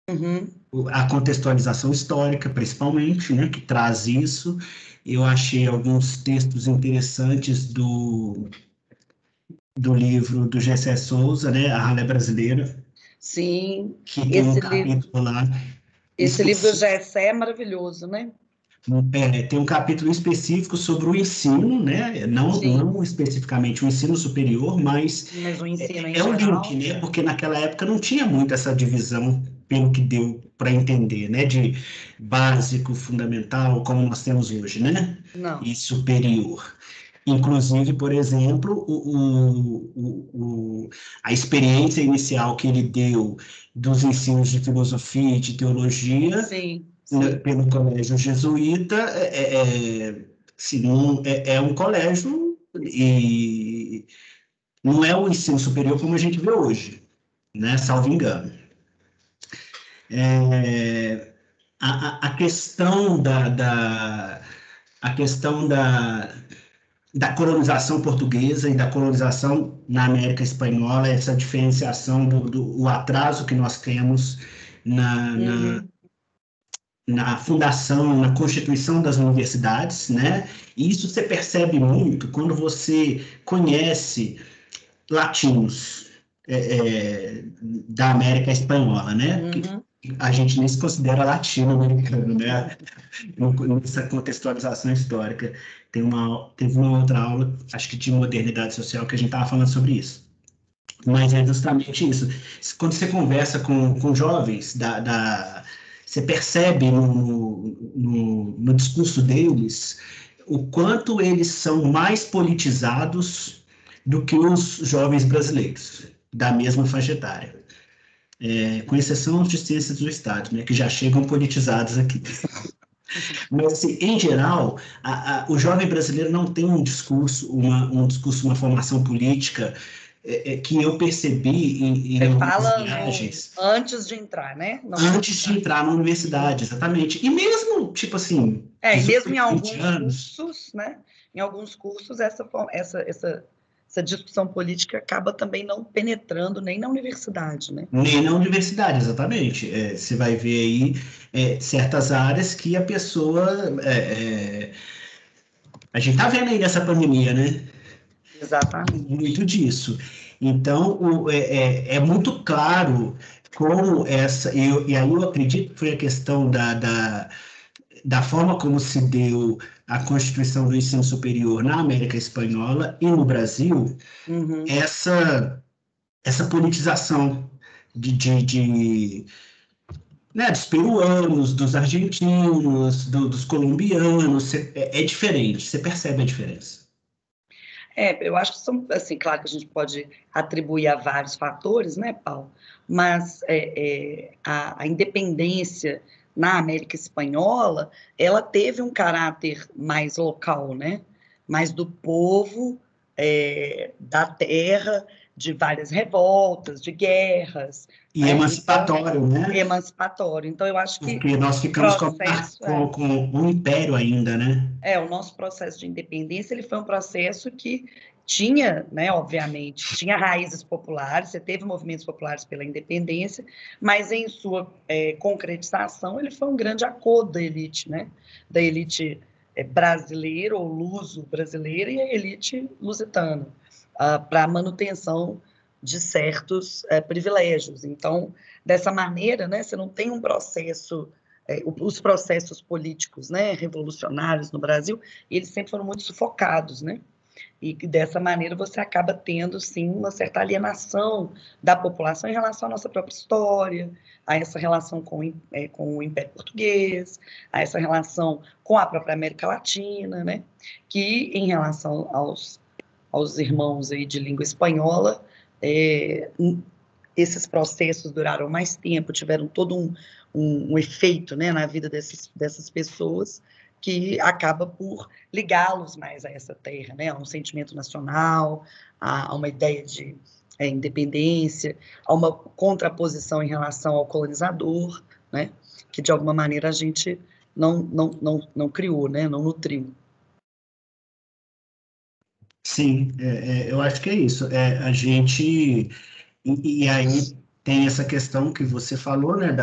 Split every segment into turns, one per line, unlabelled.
Uhum.
A contextualização histórica, principalmente, né, que traz isso. Eu achei alguns textos interessantes do livro do Gessé Souza, né, A Ralé Brasileira,
Sim,
que tem um capítulo lá
esse livro do
específico.
Gessé é maravilhoso, né?
Tem um capítulo específico sobre o ensino, né?
Sim,
Não especificamente o ensino superior, mas
mas o ensino em
é um link,
geral.
né? Porque naquela época não tinha muito essa divisão, pelo que deu para entender, né? De básico, fundamental, como nós temos hoje, né?
Não.
E superior. Inclusive, por exemplo, a experiência inicial que ele deu dos ensinos de filosofia e de teologia,
Sim,
né,
sim.
pelo colégio jesuíta, assim, é um colégio e não é o ensino superior como a gente vê hoje, né? Salvo engano. É, a questão a questão da colonização portuguesa e da colonização na América Espanhola, essa diferenciação o atraso que nós temos na, na,
Uhum.
na fundação, na constituição das universidades, né? E isso você percebe muito quando você conhece latinos da América Espanhola, né? Que
Uhum.
a gente nem se considera latino-americano, né? Nessa contextualização histórica. Teve uma outra aula, acho que de modernidade social, que a gente estava falando sobre isso. Mas é justamente isso. Quando você conversa com jovens, você percebe no discurso deles o quanto eles são mais politizados do que os jovens brasileiros, da mesma faixa etária. Com exceção de ciências do Estado, né, que já chegam politizados aqui. Mas, assim, em geral, o jovem brasileiro não tem uma formação política que eu percebi em
Você
algumas
fala no
viagens
antes de entrar, né, na
antes de
universidade.
entrar na
Uhum.
universidade, exatamente. E mesmo, tipo assim,
É, e
18,
mesmo em
20
alguns
anos,
cursos, né? Em alguns cursos, essa discussão política acaba também não penetrando nem na universidade, né?
nem na universidade, exatamente. Você vai ver aí certas áreas que a pessoa. A gente tá vendo aí nessa pandemia, né?
Exatamente.
Muito disso. Então, é muito claro como e aí eu acredito que foi a questão da forma como se deu a constituição do ensino superior na América Espanhola e no Brasil,
Uhum.
essa, essa politização né, dos peruanos, dos argentinos, dos colombianos, é diferente, você percebe a diferença.
É, eu acho que são, assim, claro que a gente pode atribuir a vários fatores, né, Paulo? Mas a independência na América Espanhola, ela teve um caráter mais local, né? Mais do povo, da terra, de várias revoltas, de guerras,
E
né? Então,
emancipatório, né?
emancipatório. Então, eu acho que
Porque nós
o
ficamos
processo
com um império ainda, né?
o nosso processo de independência, ele foi um processo que tinha, né, obviamente, tinha raízes populares, você teve movimentos populares pela independência, mas em sua concretização, ele foi um grande acordo da elite, né, da elite brasileira ou luso-brasileira e a elite lusitana, para a manutenção de certos privilégios. Então, dessa maneira, né, você não tem um processo os processos políticos, né, revolucionários no Brasil, eles sempre foram muito sufocados, né? E dessa maneira você acaba tendo, sim, uma certa alienação da população em relação à nossa própria história, a essa relação com o Império Português, a essa relação com a própria América Latina, né? Que, em relação aos irmãos aí de língua espanhola, é, esses processos duraram mais tempo, tiveram todo um efeito, né, na vida dessas pessoas que acaba por ligá-los mais a essa terra, né, a um sentimento nacional, a uma ideia de independência, a uma contraposição em relação ao colonizador, né, que de alguma maneira a gente não criou, né, não nutriu.
Sim, eu acho que é isso. A gente. E aí. tem essa questão que você falou, né,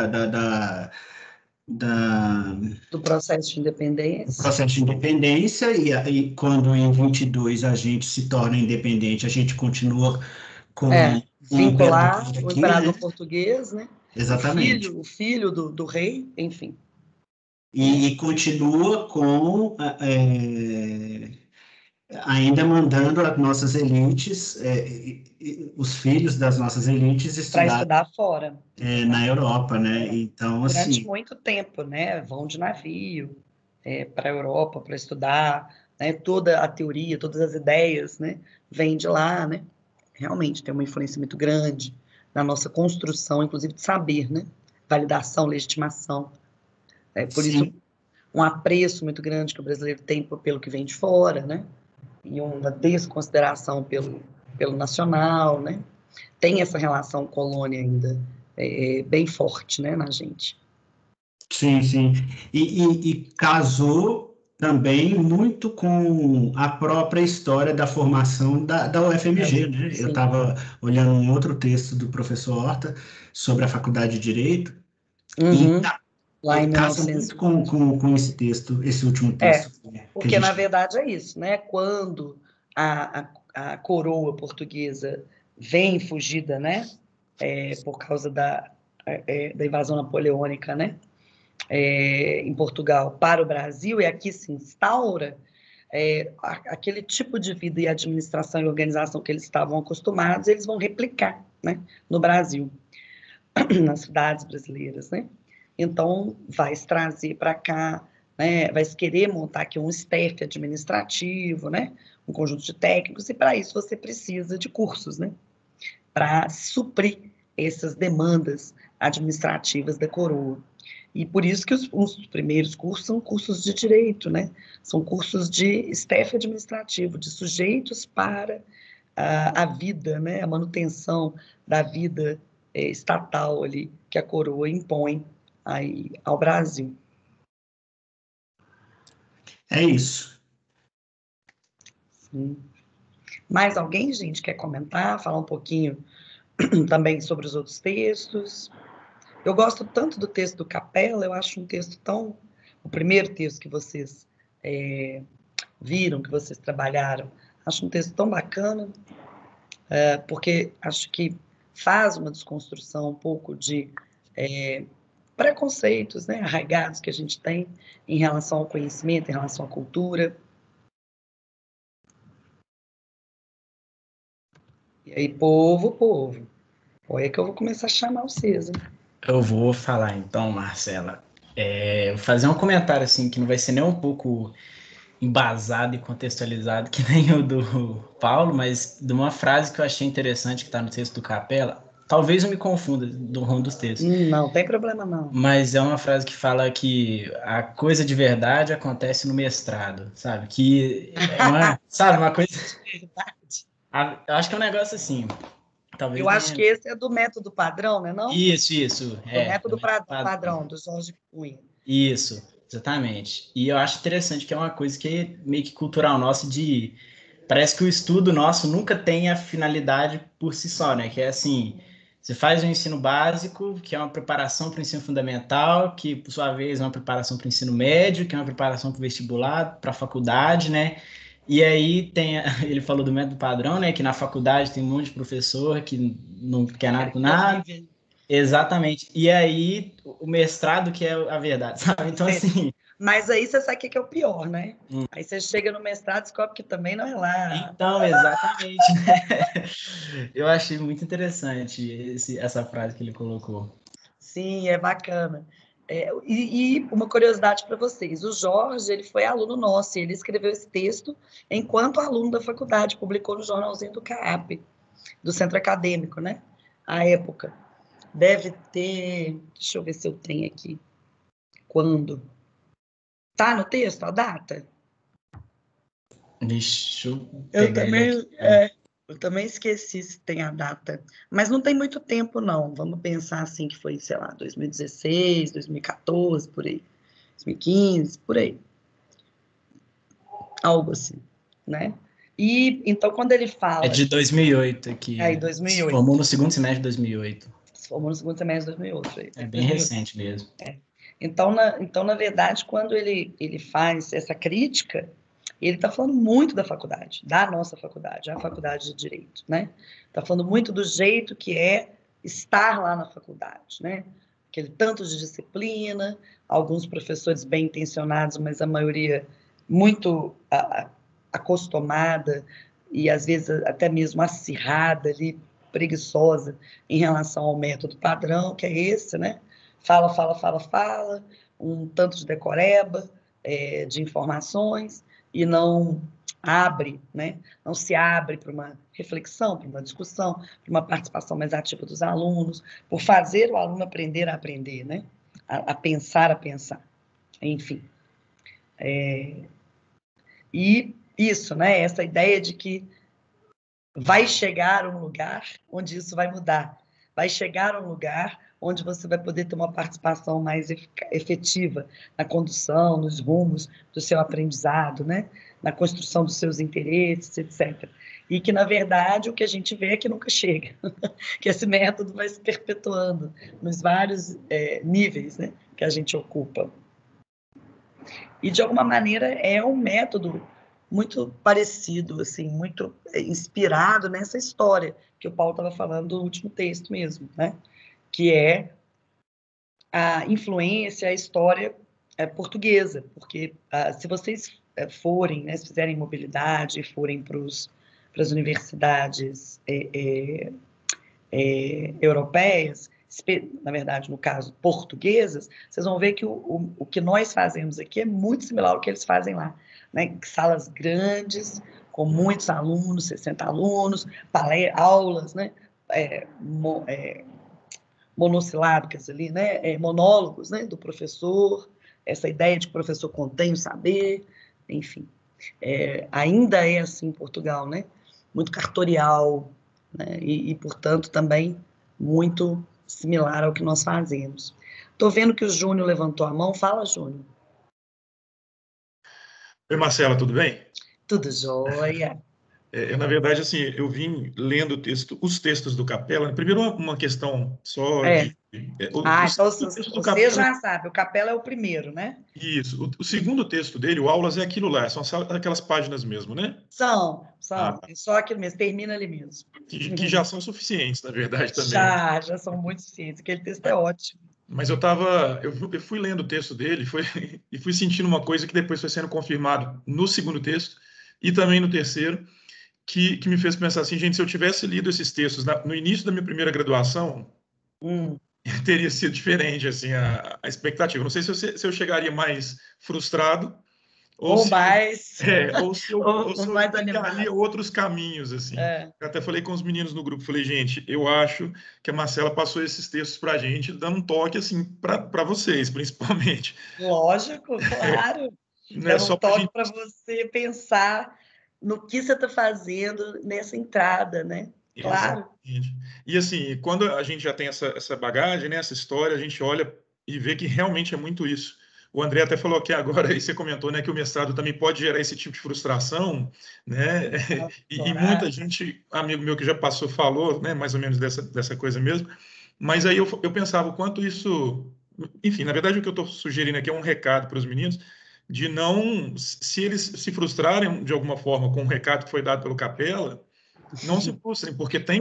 do processo de
do
independência.
processo de independência, e quando em 22 a gente se torna independente, a gente continua com um imperador
Vincular o
aqui, né?
imperador português, né?
Exatamente.
O filho do rei, enfim.
E continua com ainda mandando as nossas elites, os filhos das nossas elites
Para
estudar
estudar fora.
na Europa, né? Então,
Durante
assim,
muito tempo, né? Vão de navio para a Europa para estudar, né? Toda a teoria, todas as ideias, né? Vêm de lá, né? Realmente tem uma influência muito grande na nossa construção, inclusive de saber, né? Validação, legitimação. Por isso,
sim,
um apreço muito grande que o brasileiro tem pelo que vem de fora, né? E uma desconsideração pelo nacional, né? Tem essa relação colônia ainda bem forte, né, na gente.
sim, sim. E casou também muito com a própria história da formação da UFMG, né? Eu
Sim.
estava olhando um outro texto do professor Horta sobre a Faculdade de Direito, e
Uhum. Lá em
casa muito
1900.
com esse texto, esse último texto que a
Porque na
gente...
verdade é isso, né? Quando a coroa portuguesa vem fugida, né? Por causa da invasão napoleônica, né? Em Portugal para o Brasil, e aqui se instaura aquele tipo de vida e administração e organização que eles estavam acostumados, eles vão replicar, né? No Brasil, nas cidades brasileiras, né? Então, vai se trazer para cá, né? Vai se querer montar aqui um staff administrativo, né? Um conjunto de técnicos, e para isso você precisa de cursos, né? Para suprir essas demandas administrativas da coroa. E por isso que os primeiros cursos são cursos de direito, né? São cursos de staff administrativo, de sujeitos para a vida, né? A manutenção da vida estatal ali que a coroa impõe aí ao Brasil.
É isso.
Sim. Mais alguém, gente, quer comentar, falar um pouquinho também sobre os outros textos? Eu gosto tanto do texto do Capella, eu acho um texto tão... O primeiro texto que vocês viram, que vocês trabalharam, acho um texto tão bacana, porque acho que faz uma desconstrução um pouco de preconceitos, né, arraigados que a gente tem em relação ao conhecimento, em relação à cultura. E aí, povo, olha que eu vou começar a chamar vocês, hein?
Eu vou falar então, Marcela. Vou fazer um comentário assim que não vai ser nem um pouco embasado e contextualizado que nem o do Paulo, mas de uma frase que eu achei interessante que está no texto do Capella. Talvez eu me confunda do rumo dos textos,
Não tem problema não.
mas é uma frase que fala que a coisa de verdade acontece no mestrado, sabe? Que é uma coisa. Eu acho que é um negócio assim. Talvez
Eu acho que
nem.
esse é do método padrão, né, não?
Isso,
Do método
também.
padrão, do Jorge Cunha.
Isso, exatamente. E eu acho interessante que é uma coisa que é meio que cultural nossa de... Parece que o estudo nosso nunca tem a finalidade por si só, né? Que é assim, você faz o ensino básico, que é uma preparação para o ensino fundamental, que por sua vez é uma preparação para o ensino médio, que é uma preparação para o vestibular, para a faculdade, né? E aí ele falou do método padrão, né? Que na faculdade tem um monte de professor que não quer nada com nada. Exatamente. E aí, o mestrado que é a verdade, sabe? Então, assim...
Mas aí você sabe o que é o pior, né? Aí você chega no mestrado e descobre que também não é lá.
Então, exatamente, né? Eu achei muito interessante essa frase que ele colocou.
Sim, é bacana. E uma curiosidade para vocês, o Jorge, ele foi aluno nosso, e ele escreveu esse texto enquanto aluno da faculdade, publicou no jornalzinho do CAAP, do Centro Acadêmico, né? À época. Deve ter, deixa eu ver se eu tenho aqui, quando. Tá no texto a data?
Deixa eu
Eu
pegar ele
também,
aqui.
eu também esqueci se tem a data, mas não tem muito tempo, não. Vamos pensar assim que foi, sei lá, 2016, 2014, por aí, 2015, por aí, algo assim, né? E então quando ele
É
fala
de 2008
aí
aqui. Se formou
2008,
no segundo semestre de 2008.
formou no segundo semestre de 2008.
É bem recente mesmo.
Então, na verdade, quando ele faz essa crítica, ele está falando muito da faculdade, da nossa faculdade, a faculdade de Direito, né? Está falando muito do jeito que é estar lá na faculdade, né? Aquele tanto de disciplina, alguns professores bem intencionados, mas a maioria muito acostumada e, às vezes, até mesmo acirrada ali, preguiçosa em relação ao método padrão, que é esse, né? Fala, fala, fala, fala, um tanto de decoreba, de informações, e não abre, né? Não se abre para uma reflexão, para uma discussão, para uma participação mais ativa dos alunos, por fazer o aluno aprender a aprender, né? A pensar, enfim. E isso, né? Essa ideia de que vai chegar um lugar onde isso vai mudar, vai chegar um lugar onde você vai poder ter uma participação mais efetiva na condução, nos rumos do seu aprendizado, né? Na construção dos seus interesses, etc. E que, na verdade, o que a gente vê é que nunca chega, que esse método vai se perpetuando nos vários níveis, né, que a gente ocupa. E, de alguma maneira, é um método muito parecido, assim, muito inspirado nessa história que o Paulo estava falando do último texto mesmo, né? Que é a influência, a história portuguesa, porque se vocês forem, né, se fizerem mobilidade, forem para as universidades europeias, na verdade, no caso, portuguesas, vocês vão ver que o que nós fazemos aqui é muito similar ao que eles fazem lá, né? Salas grandes, com muitos alunos, 60 alunos, aulas, né? Monossilábicas ali, né? Monólogos, né? Do professor, essa ideia de que o professor contém o saber, enfim. Ainda é assim em Portugal, né? Muito cartorial, né? E, portanto, também muito similar ao que nós fazemos. Estou vendo que o Júnior levantou a mão. Fala, Júnior.
Oi, Marcela, tudo bem?
Tudo jóia.
Na verdade, assim, eu vim lendo os textos do Capella. Primeiro, uma questão só de...
Então
o texto do
você
Capella,
já sabe, o Capella é o primeiro, né?
Isso. O segundo texto dele, o Aulas, é aquilo lá, são aquelas páginas mesmo, né?
São.
Tá.
É só aquilo mesmo, termina ali mesmo.
Que já são suficientes, na verdade, também.
Já são muito suficientes. Aquele texto é ótimo.
Mas eu fui lendo o texto dele e fui sentindo uma coisa que depois foi sendo confirmado no segundo texto e também no terceiro, que me fez pensar assim, gente, se eu tivesse lido esses textos no início da minha primeira graduação, teria sido diferente assim, a expectativa. Não sei se eu chegaria mais frustrado ou
mais
eu
mais
pegaria outros caminhos, assim. Eu até falei com os meninos no grupo, falei, gente, eu acho que a Marcela passou esses textos para a gente, dando um toque, assim, para vocês, principalmente.
Lógico, claro.
Não é
Dando
só
um toque para você pensar no que você está fazendo nessa entrada, né? Claro.
Exatamente. E, assim, quando a gente já tem essa bagagem, né, essa história, a gente olha e vê que realmente é muito isso. O André até falou aqui agora, e você comentou, né, que o mestrado também pode gerar esse tipo de frustração, né? E muita gente, amigo meu que já passou, falou, né, mais ou menos dessa coisa mesmo. Mas aí eu pensava o quanto isso... Enfim, na verdade, o que eu estou sugerindo aqui é um recado para os meninos de não... Se eles se frustrarem de alguma forma com o recado que foi dado pelo Capella, não se frustrem, porque tem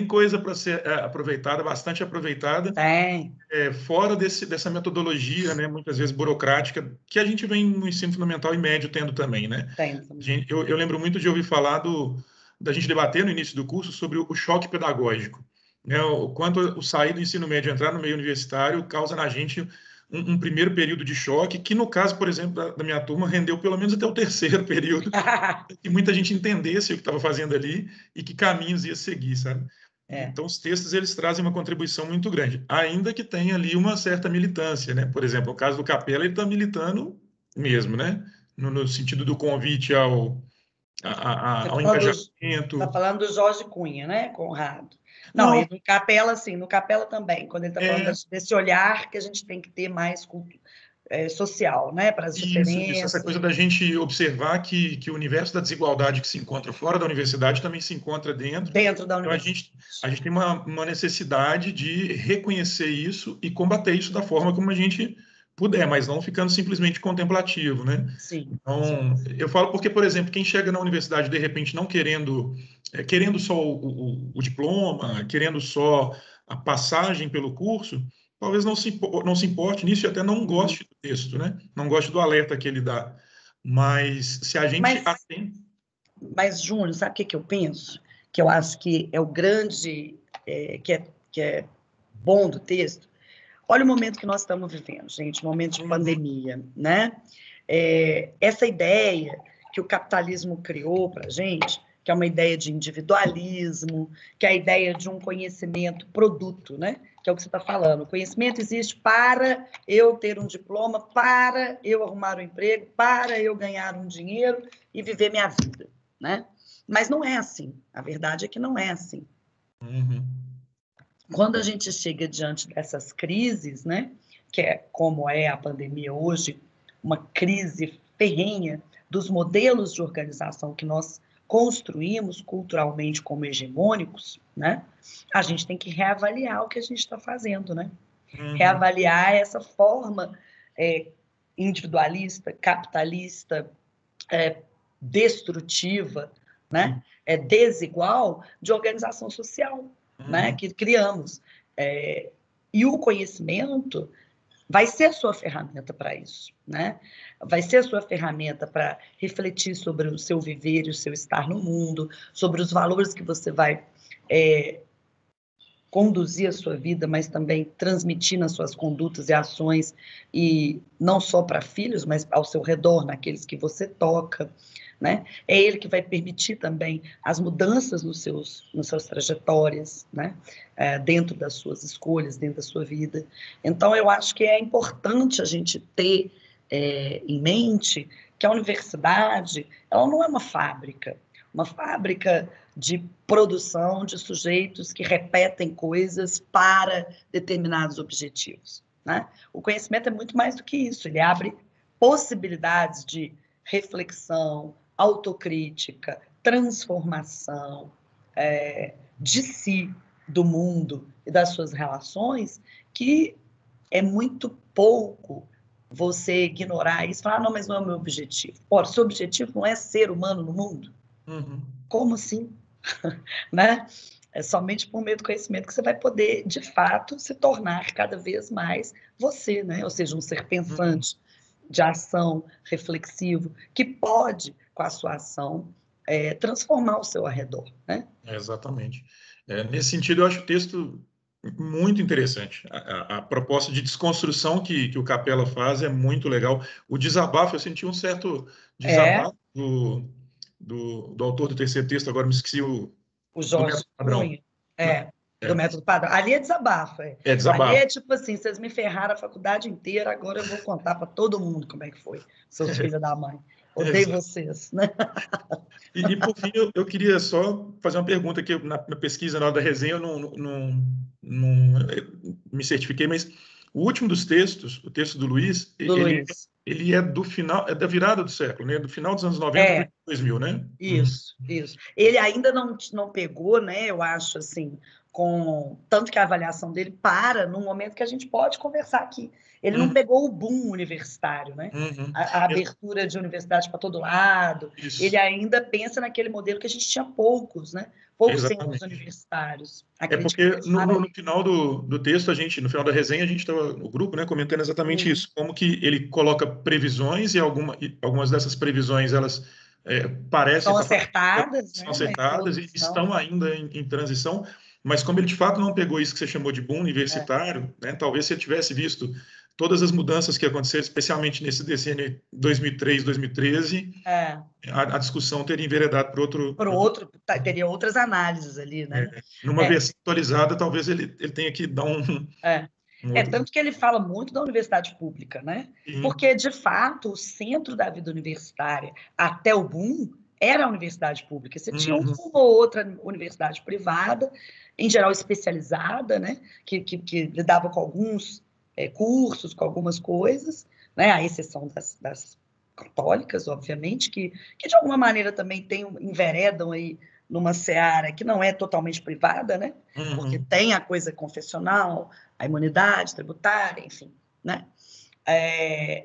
coisa para ser aproveitada, bastante aproveitada, fora dessa metodologia, né, muitas vezes burocrática, que a gente vem no ensino fundamental e médio tendo também, né? Eu lembro muito de ouvir falar da gente debater no início do curso sobre o choque pedagógico, né? O quanto o sair do ensino médio e entrar no meio universitário causa na gente um primeiro período de choque, que no caso, por exemplo, da minha turma, rendeu pelo menos até o terceiro período, que muita gente entendesse o que estava fazendo ali e que caminhos ia seguir, sabe? Então, os textos, eles trazem uma contribuição muito grande, ainda que tenha ali uma certa militância, né? Por exemplo, no caso do Capella, ele está militando mesmo, né? No sentido do convite ao engajamento.
Está falando do Jorge Cunha, né, Conrado? Não, e no Capella, sim, no Capella também, quando ele está falando desse olhar que a gente tem que ter mais social, né? Para as diferenças.
Isso, essa coisa da gente observar que o universo da desigualdade que se encontra fora da universidade também se encontra dentro
da universidade.
Então, a gente tem uma necessidade de reconhecer isso e combater isso da forma como a gente puder, mas não ficando simplesmente contemplativo, né?
Sim.
Então, eu falo porque, por exemplo, quem chega na universidade de repente não querendo só o diploma, querendo só a passagem pelo curso, talvez não se importe nisso e até não goste do texto, né? Não goste do alerta que ele dá. Mas se a gente atende...
Mas, Júnior, sabe o que eu penso? Que eu acho que é o grande, que é bom do texto. Olha o momento que nós estamos vivendo, gente, momento de pandemia, né? Essa ideia que o capitalismo criou para a gente, que é uma ideia de individualismo, que é a ideia de um conhecimento produto, né? Que é o que você está falando. O conhecimento existe para eu ter um diploma, para eu arrumar um emprego, para eu ganhar um dinheiro e viver minha vida, né? Mas não é assim. A verdade é que não é assim. Quando a gente chega diante dessas crises, né? Que é como é a pandemia hoje, uma crise ferrenha dos modelos de organização que nós construímos culturalmente como hegemônicos, né? A gente tem que reavaliar o que a gente está fazendo, né? Reavaliar essa forma individualista, capitalista, destrutiva, né? Desigual de organização social, né? Que criamos. E o conhecimento vai ser a sua ferramenta para isso, né? Vai ser a sua ferramenta para refletir sobre o seu viver e o seu estar no mundo, sobre os valores que você vai conduzir a sua vida, mas também transmitir nas suas condutas e ações, e não só para filhos, mas ao seu redor, naqueles que você toca, né? É ele que vai permitir também as mudanças nos seus trajetórias, né? Dentro das suas escolhas, dentro da sua vida. Então, eu acho que é importante a gente ter em mente que a universidade, ela não é uma fábrica de produção de sujeitos que repetem coisas para determinados objetivos, né? O conhecimento é muito mais do que isso, ele abre possibilidades de reflexão, autocrítica, transformação de si, do mundo e das suas relações, que é muito pouco você ignorar isso e falar, não, mas não é o meu objetivo. Ora, seu objetivo não é ser humano no mundo? Como assim? Né? É somente por meio do conhecimento que você vai poder, de fato, se tornar cada vez mais você, né? Ou seja, um ser pensante, de ação, reflexivo, que pode, com a sua ação, transformar o seu arredor, né?
Exatamente. Nesse sentido, eu acho o texto muito interessante. A proposta de desconstrução que o Capella faz é muito legal. O desabafo, eu senti um certo desabafo do autor do terceiro texto, agora me esqueci
o Jorge Cunha. Do método padrão. Ali é desabafo.
Desabafo.
Ali é tipo assim, vocês me ferraram a faculdade inteira, agora eu vou contar para todo mundo como é que foi, seus filhos da mãe. Odeio vocês, né?
E por fim, eu queria só fazer uma pergunta que na pesquisa, na hora da resenha, eu não me certifiquei, mas o último dos textos, o texto do Luiz, ele é do final, é da virada do século, né? Do final dos anos 90 para 2000, né?
Isso. Ele ainda não pegou, né? Eu acho, assim, tanto que a avaliação dele para num momento que a gente pode conversar aqui. Ele não pegou o boom universitário, né? A abertura de universidade para todo lado. Isso. Ele ainda pensa naquele modelo que a gente tinha poucos, né? Poucos centros universitários.
Porque no final do texto, no final da resenha, a gente estava no grupo, né, comentando exatamente isso, como que ele coloca previsões e algumas dessas previsões, elas parecem...
São acertadas.
São acertadas e estão ainda em transição, mas como ele de fato não pegou isso que você chamou de boom universitário, né, talvez se ele tivesse visto todas as mudanças que aconteceram, especialmente nesse decênio 2003, 2013, a discussão teria enveredado por outro...
teria outras análises ali, né?
Numa versão atualizada, talvez ele tenha que dar
tanto que ele fala muito da universidade pública, né? Porque, de fato, o centro da vida universitária, até o boom, era a universidade pública. Você tinha uma ou outra universidade privada, em geral especializada, né? Que lidava com alguns cursos, com algumas coisas, né, à exceção das católicas, obviamente, que de alguma maneira também enveredam aí numa seara que não é totalmente privada, né? Porque tem a coisa confessional, a imunidade tributária, enfim, né?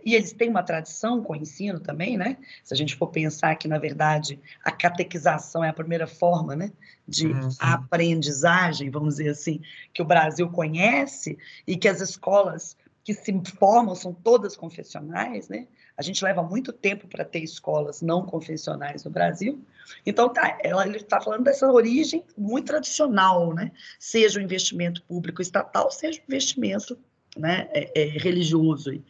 E eles têm uma tradição com o ensino também, né? Se a gente for pensar que, na verdade, a catequização é a primeira forma, né, de aprendizagem, vamos dizer assim, que o Brasil conhece, e que as escolas que se formam são todas confessionais, né? A gente leva muito tempo para ter escolas não confessionais no Brasil. Então, ele está falando dessa origem muito tradicional, né? Seja o investimento público estatal, seja o investimento, né, religioso.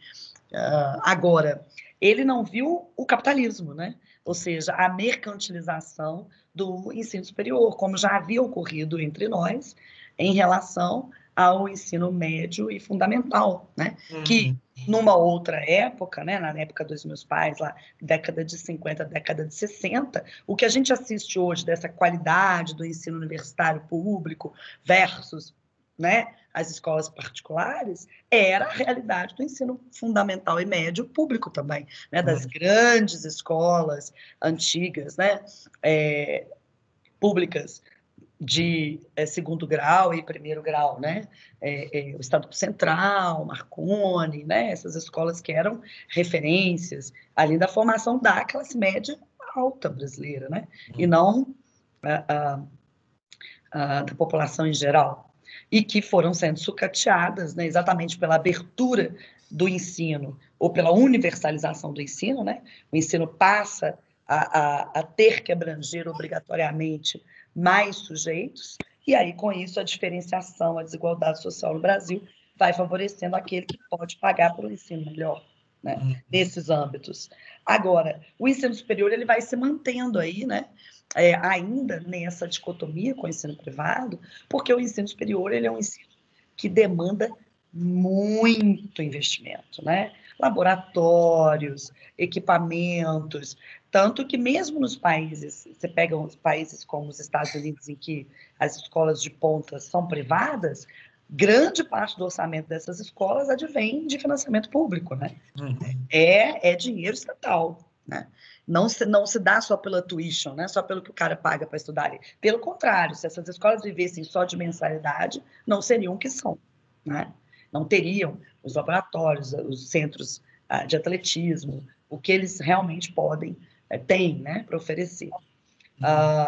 Agora, ele não viu o capitalismo, né? Ou seja, a mercantilização do ensino superior, como já havia ocorrido entre nós em relação ao ensino médio e fundamental, né? Que numa outra época, né, na época dos meus pais, lá, década de 50, década de 60, o que a gente assiste hoje dessa qualidade do ensino universitário público versus, né, as escolas particulares, era a realidade do ensino fundamental e médio público também, né, das grandes escolas antigas, né, públicas de segundo grau e primeiro grau, né? O Estado Central, Marconi, né? Essas escolas que eram referências ali da formação da classe média alta brasileira, né? E não da população em geral. E que foram sendo sucateadas, né? Exatamente pela abertura do ensino ou pela universalização do ensino, né? O ensino passa a ter que abranger obrigatoriamente mais sujeitos, e aí, com isso, a diferenciação, a desigualdade social no Brasil vai favorecendo aquele que pode pagar por um ensino melhor, né, nesses âmbitos. Agora, o ensino superior ele vai se mantendo aí, né, ainda nessa dicotomia com o ensino privado, porque o ensino superior ele é um ensino que demanda muito investimento, né? Laboratórios, equipamentos, tanto que mesmo nos países, você pega os países como os Estados Unidos, em que as escolas de ponta são privadas, grande parte do orçamento dessas escolas advém de financiamento público, né? É dinheiro estatal, né? Não se dá só pela tuition, né? Só pelo que o cara paga para estudar ali. Pelo contrário, se essas escolas vivessem só de mensalidade, não seriam o que são, né? Não teriam os laboratórios, os centros de atletismo, o que eles realmente podem, têm, né, para oferecer.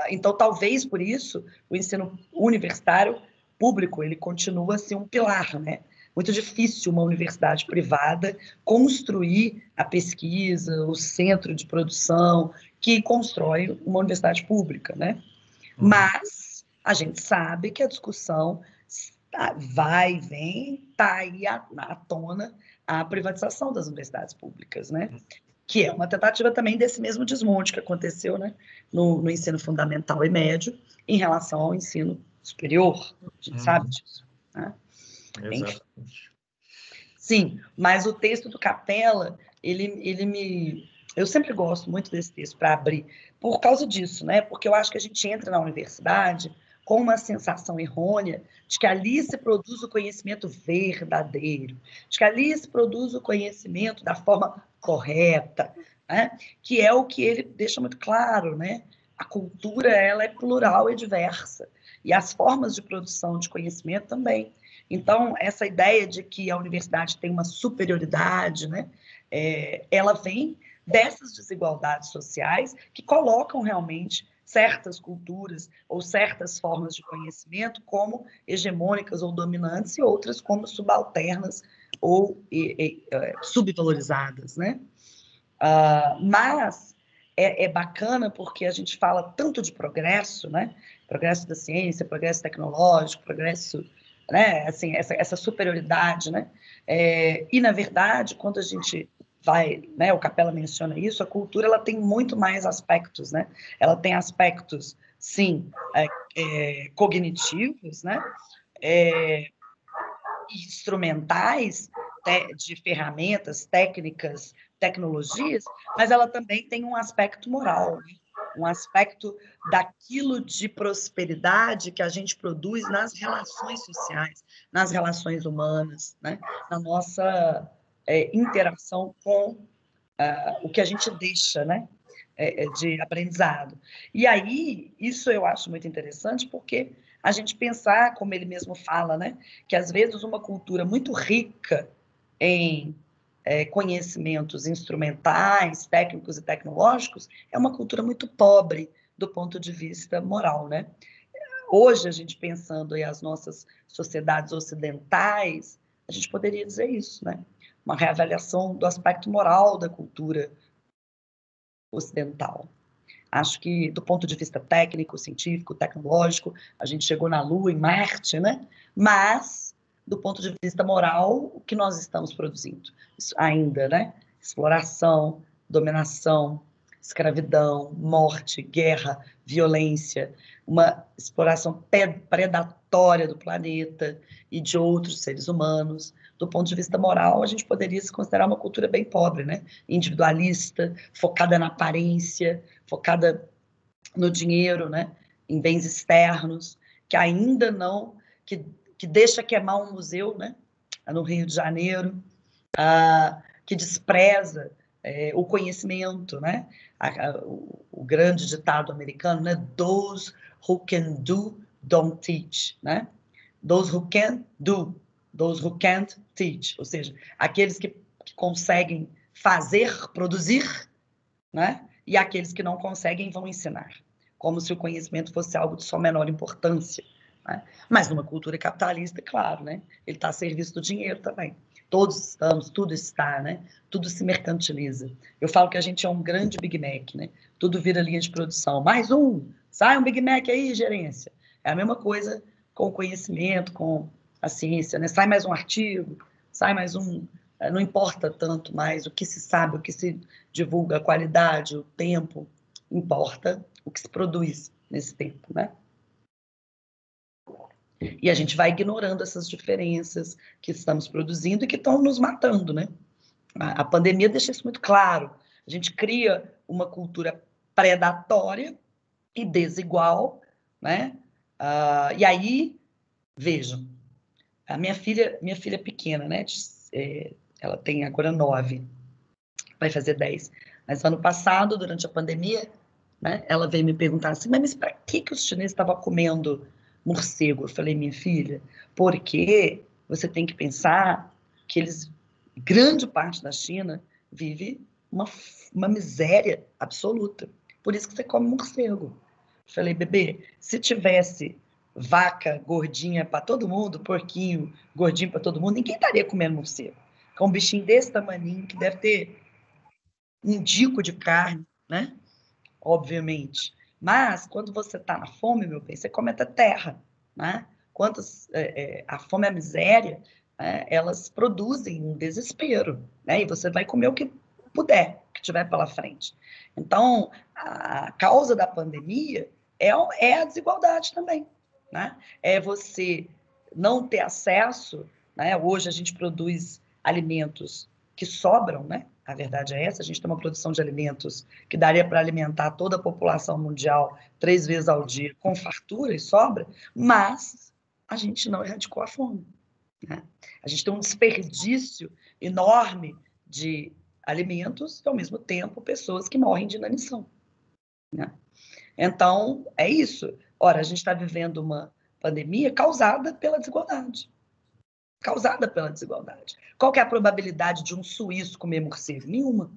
Então, talvez por isso, o ensino universitário público, ele continua a ser um pilar, né? Muito difícil uma universidade privada construir a pesquisa, o centro de produção que constrói uma universidade pública, né? Mas a gente sabe que a discussão vai e vem, está aí à tona a privatização das universidades públicas, né? Que é uma tentativa também desse mesmo desmonte que aconteceu, né, no ensino fundamental e médio em relação ao ensino superior. A gente sabe disso, né?
Exatamente.
Sim, mas o texto do Capella, eu sempre gosto muito desse texto para abrir, por causa disso, né? Porque eu acho que a gente entra na universidade com uma sensação errônea de que ali se produz o conhecimento verdadeiro, de que ali se produz o conhecimento da forma correta, né? Que é o que ele deixa muito claro, né? A cultura ela é plural e diversa, e as formas de produção de conhecimento também. Então, essa ideia de que a universidade tem uma superioridade, né? Ela vem dessas desigualdades sociais que colocam realmente certas culturas ou certas formas de conhecimento como hegemônicas ou dominantes e outras como subalternas ou subvalorizadas, né? Mas é bacana porque a gente fala tanto de progresso, né? Progresso da ciência, progresso tecnológico, progresso, né? Assim, essa superioridade, né? E na verdade, quando a gente vai, né? O Capella menciona isso, a cultura ela tem muito mais aspectos, né? Ela tem aspectos, sim, cognitivos, né? Instrumentais, de ferramentas, técnicas, tecnologias, mas ela também tem um aspecto moral, né? Um aspecto daquilo de prosperidade que a gente produz nas relações sociais, nas relações humanas, né? Na nossa interação com o que a gente deixa, né, de aprendizado. E aí, isso eu acho muito interessante, porque a gente pensar, como ele mesmo fala, né, que às vezes uma cultura muito rica em conhecimentos instrumentais, técnicos e tecnológicos, é uma cultura muito pobre do ponto de vista moral, né? Hoje, a gente pensando em as nossas sociedades ocidentais, a gente poderia dizer isso, né? Uma reavaliação do aspecto moral da cultura ocidental. Acho que, do ponto de vista técnico, científico, tecnológico, a gente chegou na Lua, em Marte, né? Mas, do ponto de vista moral, o que nós estamos produzindo? Isso ainda, né? Exploração, dominação, escravidão, morte, guerra, violência, uma exploração predatória do planeta e de outros seres humanos. Do ponto de vista moral, a gente poderia se considerar uma cultura bem pobre, né? Individualista, focada na aparência, focada no dinheiro, né? Em bens externos, que ainda não, que deixa queimar um museu, né? No Rio de Janeiro, que despreza o conhecimento, né? O grande ditado americano, né? Those who can do, don't teach, né? Those who can do, those who can't teach. Ou seja, aqueles que conseguem fazer, produzir, né? E aqueles que não conseguem vão ensinar. Como se o conhecimento fosse algo de sua menor importância. Né? Mas numa cultura capitalista, claro, né? Ele está a serviço do dinheiro também. Todos estamos, tudo está, né? Tudo se mercantiliza. Eu falo que a gente é um grande Big Mac, né? Tudo vira linha de produção. Mais um! Sai um Big Mac aí, gerência. É a mesma coisa com o conhecimento, com a ciência, né? Sai mais um artigo, sai mais um... Não importa tanto mais o que se sabe, o que se divulga, a qualidade, o tempo. Importa o que se produz nesse tempo, né? E a gente vai ignorando essas diferenças que estamos produzindo e que estão nos matando, né? A pandemia deixa isso muito claro. A gente cria uma cultura predatória e desigual, né? E aí, vejam, a minha filha é pequena, né? Ela tem agora 9, vai fazer 10. Mas ano passado, durante a pandemia, né, ela veio me perguntar assim, mas para que os chineses estavam comendo morcego? Eu falei, minha filha, porque você tem que pensar que grande parte da China vive uma miséria absoluta. Por isso que você come morcego. Eu falei, bebê, se tivesse vaca gordinha para todo mundo, porquinho gordinho para todo mundo, ninguém estaria comendo morcego. É um bichinho desse tamaninho que deve ter um dico de carne, né? Obviamente. Mas, quando você está na fome, meu bem, você come até terra, né? A fome e a miséria, né, elas produzem um desespero, né? E você vai comer o que puder, o que tiver pela frente. Então, a causa da pandemia é a desigualdade também, né? É você não ter acesso, né? Hoje a gente produz alimentos que sobram, né? A verdade é essa, a gente tem uma produção de alimentos que daria para alimentar toda a população mundial 3 vezes ao dia, com fartura e sobra, mas a gente não erradicou a fome. Né? A gente tem um desperdício enorme de alimentos e, ao mesmo tempo, pessoas que morrem de inanição. Né? Então, é isso. Ora, a gente está vivendo uma pandemia causada pela desigualdade. Causada pela desigualdade. Qual que é a probabilidade de um suíço comer morcego? Nenhuma.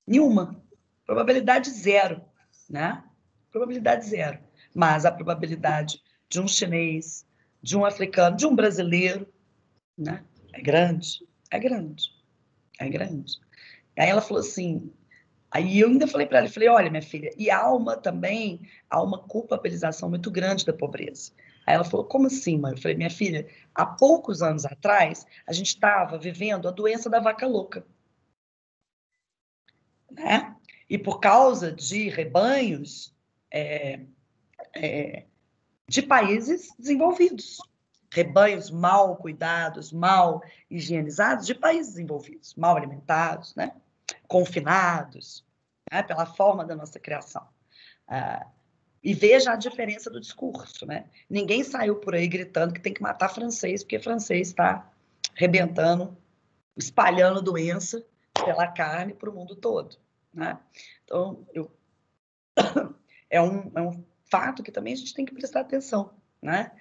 Nenhuma. Probabilidade zero, né? Probabilidade zero. Mas a probabilidade de um chinês, de um africano, de um brasileiro, né? É grande. É grande. É grande. Aí ela falou assim... Aí eu ainda falei para ela, falei, olha, minha filha, e há uma culpabilização muito grande da pobreza. Aí ela falou, como assim, mãe? Eu falei, minha filha, há poucos anos atrás, a gente estava vivendo a doença da vaca louca. Né? E por causa de rebanhos de países desenvolvidos. Rebanhos mal cuidados, mal higienizados de países desenvolvidos, mal alimentados, né? Confinados, né? Pela forma da nossa criação. E veja a diferença do discurso. Né? Ninguém saiu por aí gritando que tem que matar francês, porque francês está arrebentando espalhando doença pela carne para o mundo todo, né? Então, é um fato que também a gente tem que prestar atenção, né?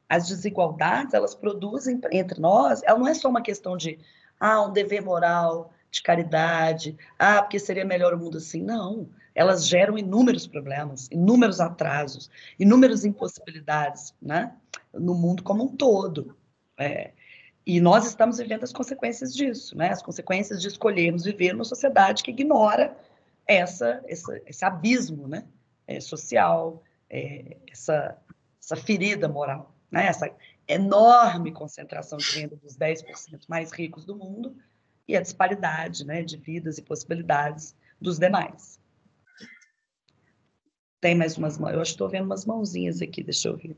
As desigualdades, elas produzem entre nós, ela não é só uma questão de um dever moral, de caridade, porque seria melhor o mundo assim. Não, elas geram inúmeros problemas, inúmeros atrasos, inúmeras impossibilidades, né? No mundo como um todo. E nós estamos vivendo as consequências disso, né? As consequências de escolhermos viver numa sociedade que ignora esse abismo, né? Social, essa ferida moral, né? Essa enorme concentração de renda dos 10% mais ricos do mundo e a disparidade, né, de vidas e possibilidades dos demais. Tem mais umas mãos? Eu acho que estou vendo umas mãozinhas aqui, deixa eu ver.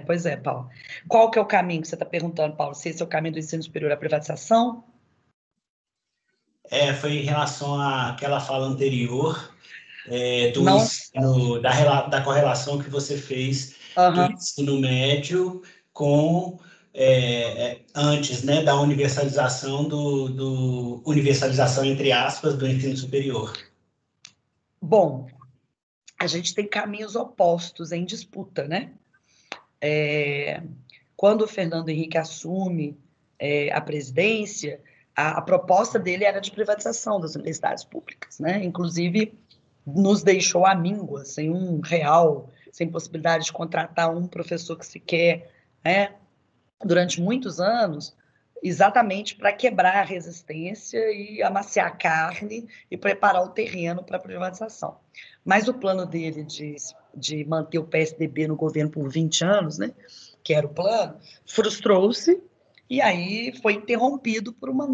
Pois é, Paulo. Qual que é o caminho que você está perguntando, Paulo? Se esse é o caminho do ensino superior à privatização?
Foi em relação àquela fala anterior da correlação que você fez do ensino médio com antes, né, da universalização universalização, entre aspas, do ensino superior.
Bom, a gente tem caminhos opostos em disputa, né? Quando o Fernando Henrique assume a presidência, a proposta dele era de privatização das universidades públicas, né? Inclusive, nos deixou à míngua, sem R$1, sem possibilidade de contratar um professor que sequer, né? Durante muitos anos, exatamente para quebrar a resistência e amaciar a carne e preparar o terreno para a privatização. Mas o plano dele de manter o PSDB no governo por 20 anos, né? Que era o plano, frustrou-se e aí foi interrompido por uma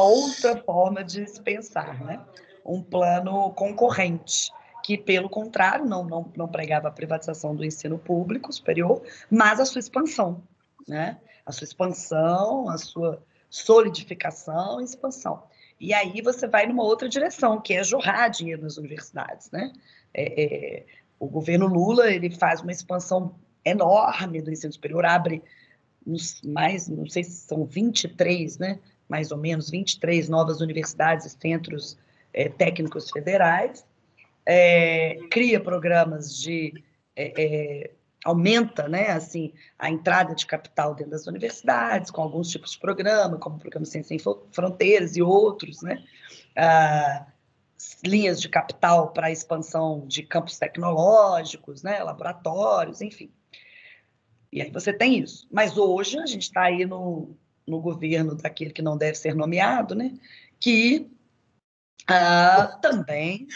outra forma de se pensar, né? Um plano concorrente, que, pelo contrário, não pregava a privatização do ensino público superior, mas a sua expansão, né? A sua expansão, a sua solidificação e expansão. E aí você vai numa outra direção, que é jorrar dinheiro nas universidades, né? O governo Lula, ele faz uma expansão enorme do ensino superior, abre mais, não sei se são 23, né? Mais ou menos 23 novas universidades e centros técnicos federais, cria programas aumenta, né, assim, a entrada de capital dentro das universidades, com alguns tipos de programa, como o programa Ciência Sem Fronteiras e outros, né? Linhas de capital para a expansão de campos tecnológicos, né, laboratórios, enfim. E aí você tem isso. Mas hoje a gente está aí no governo daquele que não deve ser nomeado, né, que também...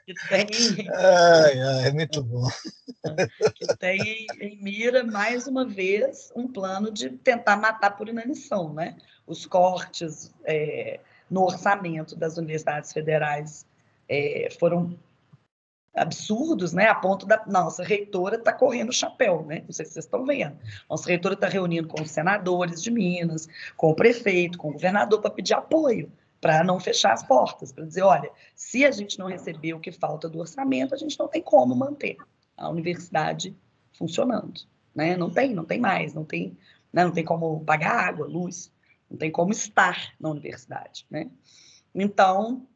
que tem...
é muito bom.
Que tem em mira, mais uma vez, um plano de tentar matar por inanição, né? Os cortes no orçamento das universidades federais foram absurdos, né? A ponto da nossa reitora estar correndo o chapéu, né? Não sei se vocês estão vendo. Nossa reitora está reunindo com os senadores de Minas, com o prefeito, com o governador, para pedir apoio, para não fechar as portas, para dizer, olha, se a gente não receber o que falta do orçamento, a gente não tem como manter a universidade funcionando, né? Não tem mais, não tem como pagar água, luz, não tem como estar na universidade, né? Então,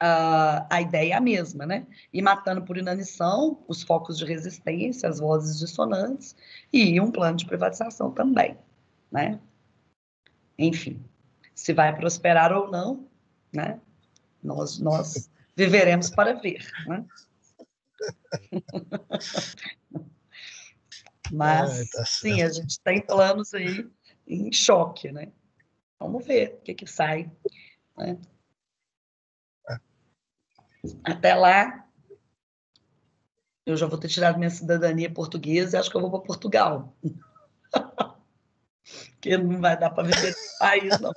a ideia é a mesma, né? Ir matando por inanição os focos de resistência, as vozes dissonantes e um plano de privatização também, né? Enfim, se vai prosperar ou não, né? Nós viveremos para ver, né? Mas, sim, a gente tem planos aí em choque, né? Vamos ver o que sai, né? Até lá, eu já vou ter tirado minha cidadania portuguesa e acho que eu vou para Portugal. Porque não vai dar para viver nesse país, não.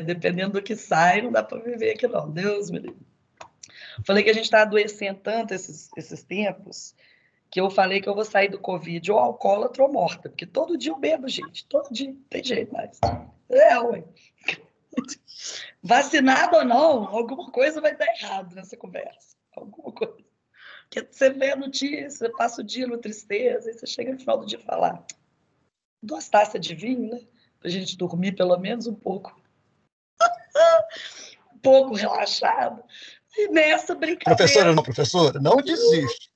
Dependendo do que sai, não dá para viver aqui, não. Deus me livre. Falei que a gente está adoecendo tanto esses tempos, que eu falei que eu vou sair do Covid ou alcoólatra ou morta, porque todo dia eu bebo, gente. Todo dia, não tem jeito mais. Ué. Vacinado ou não, alguma coisa vai dar errado nessa conversa. Alguma coisa. Porque você vê a notícia, passa o dia no tristeza, e você chega no final do dia e fala, 2 taças de vinho, né? Pra gente dormir pelo menos um pouco. Um pouco relaxado. E nessa brincadeira...
Professora, não desiste.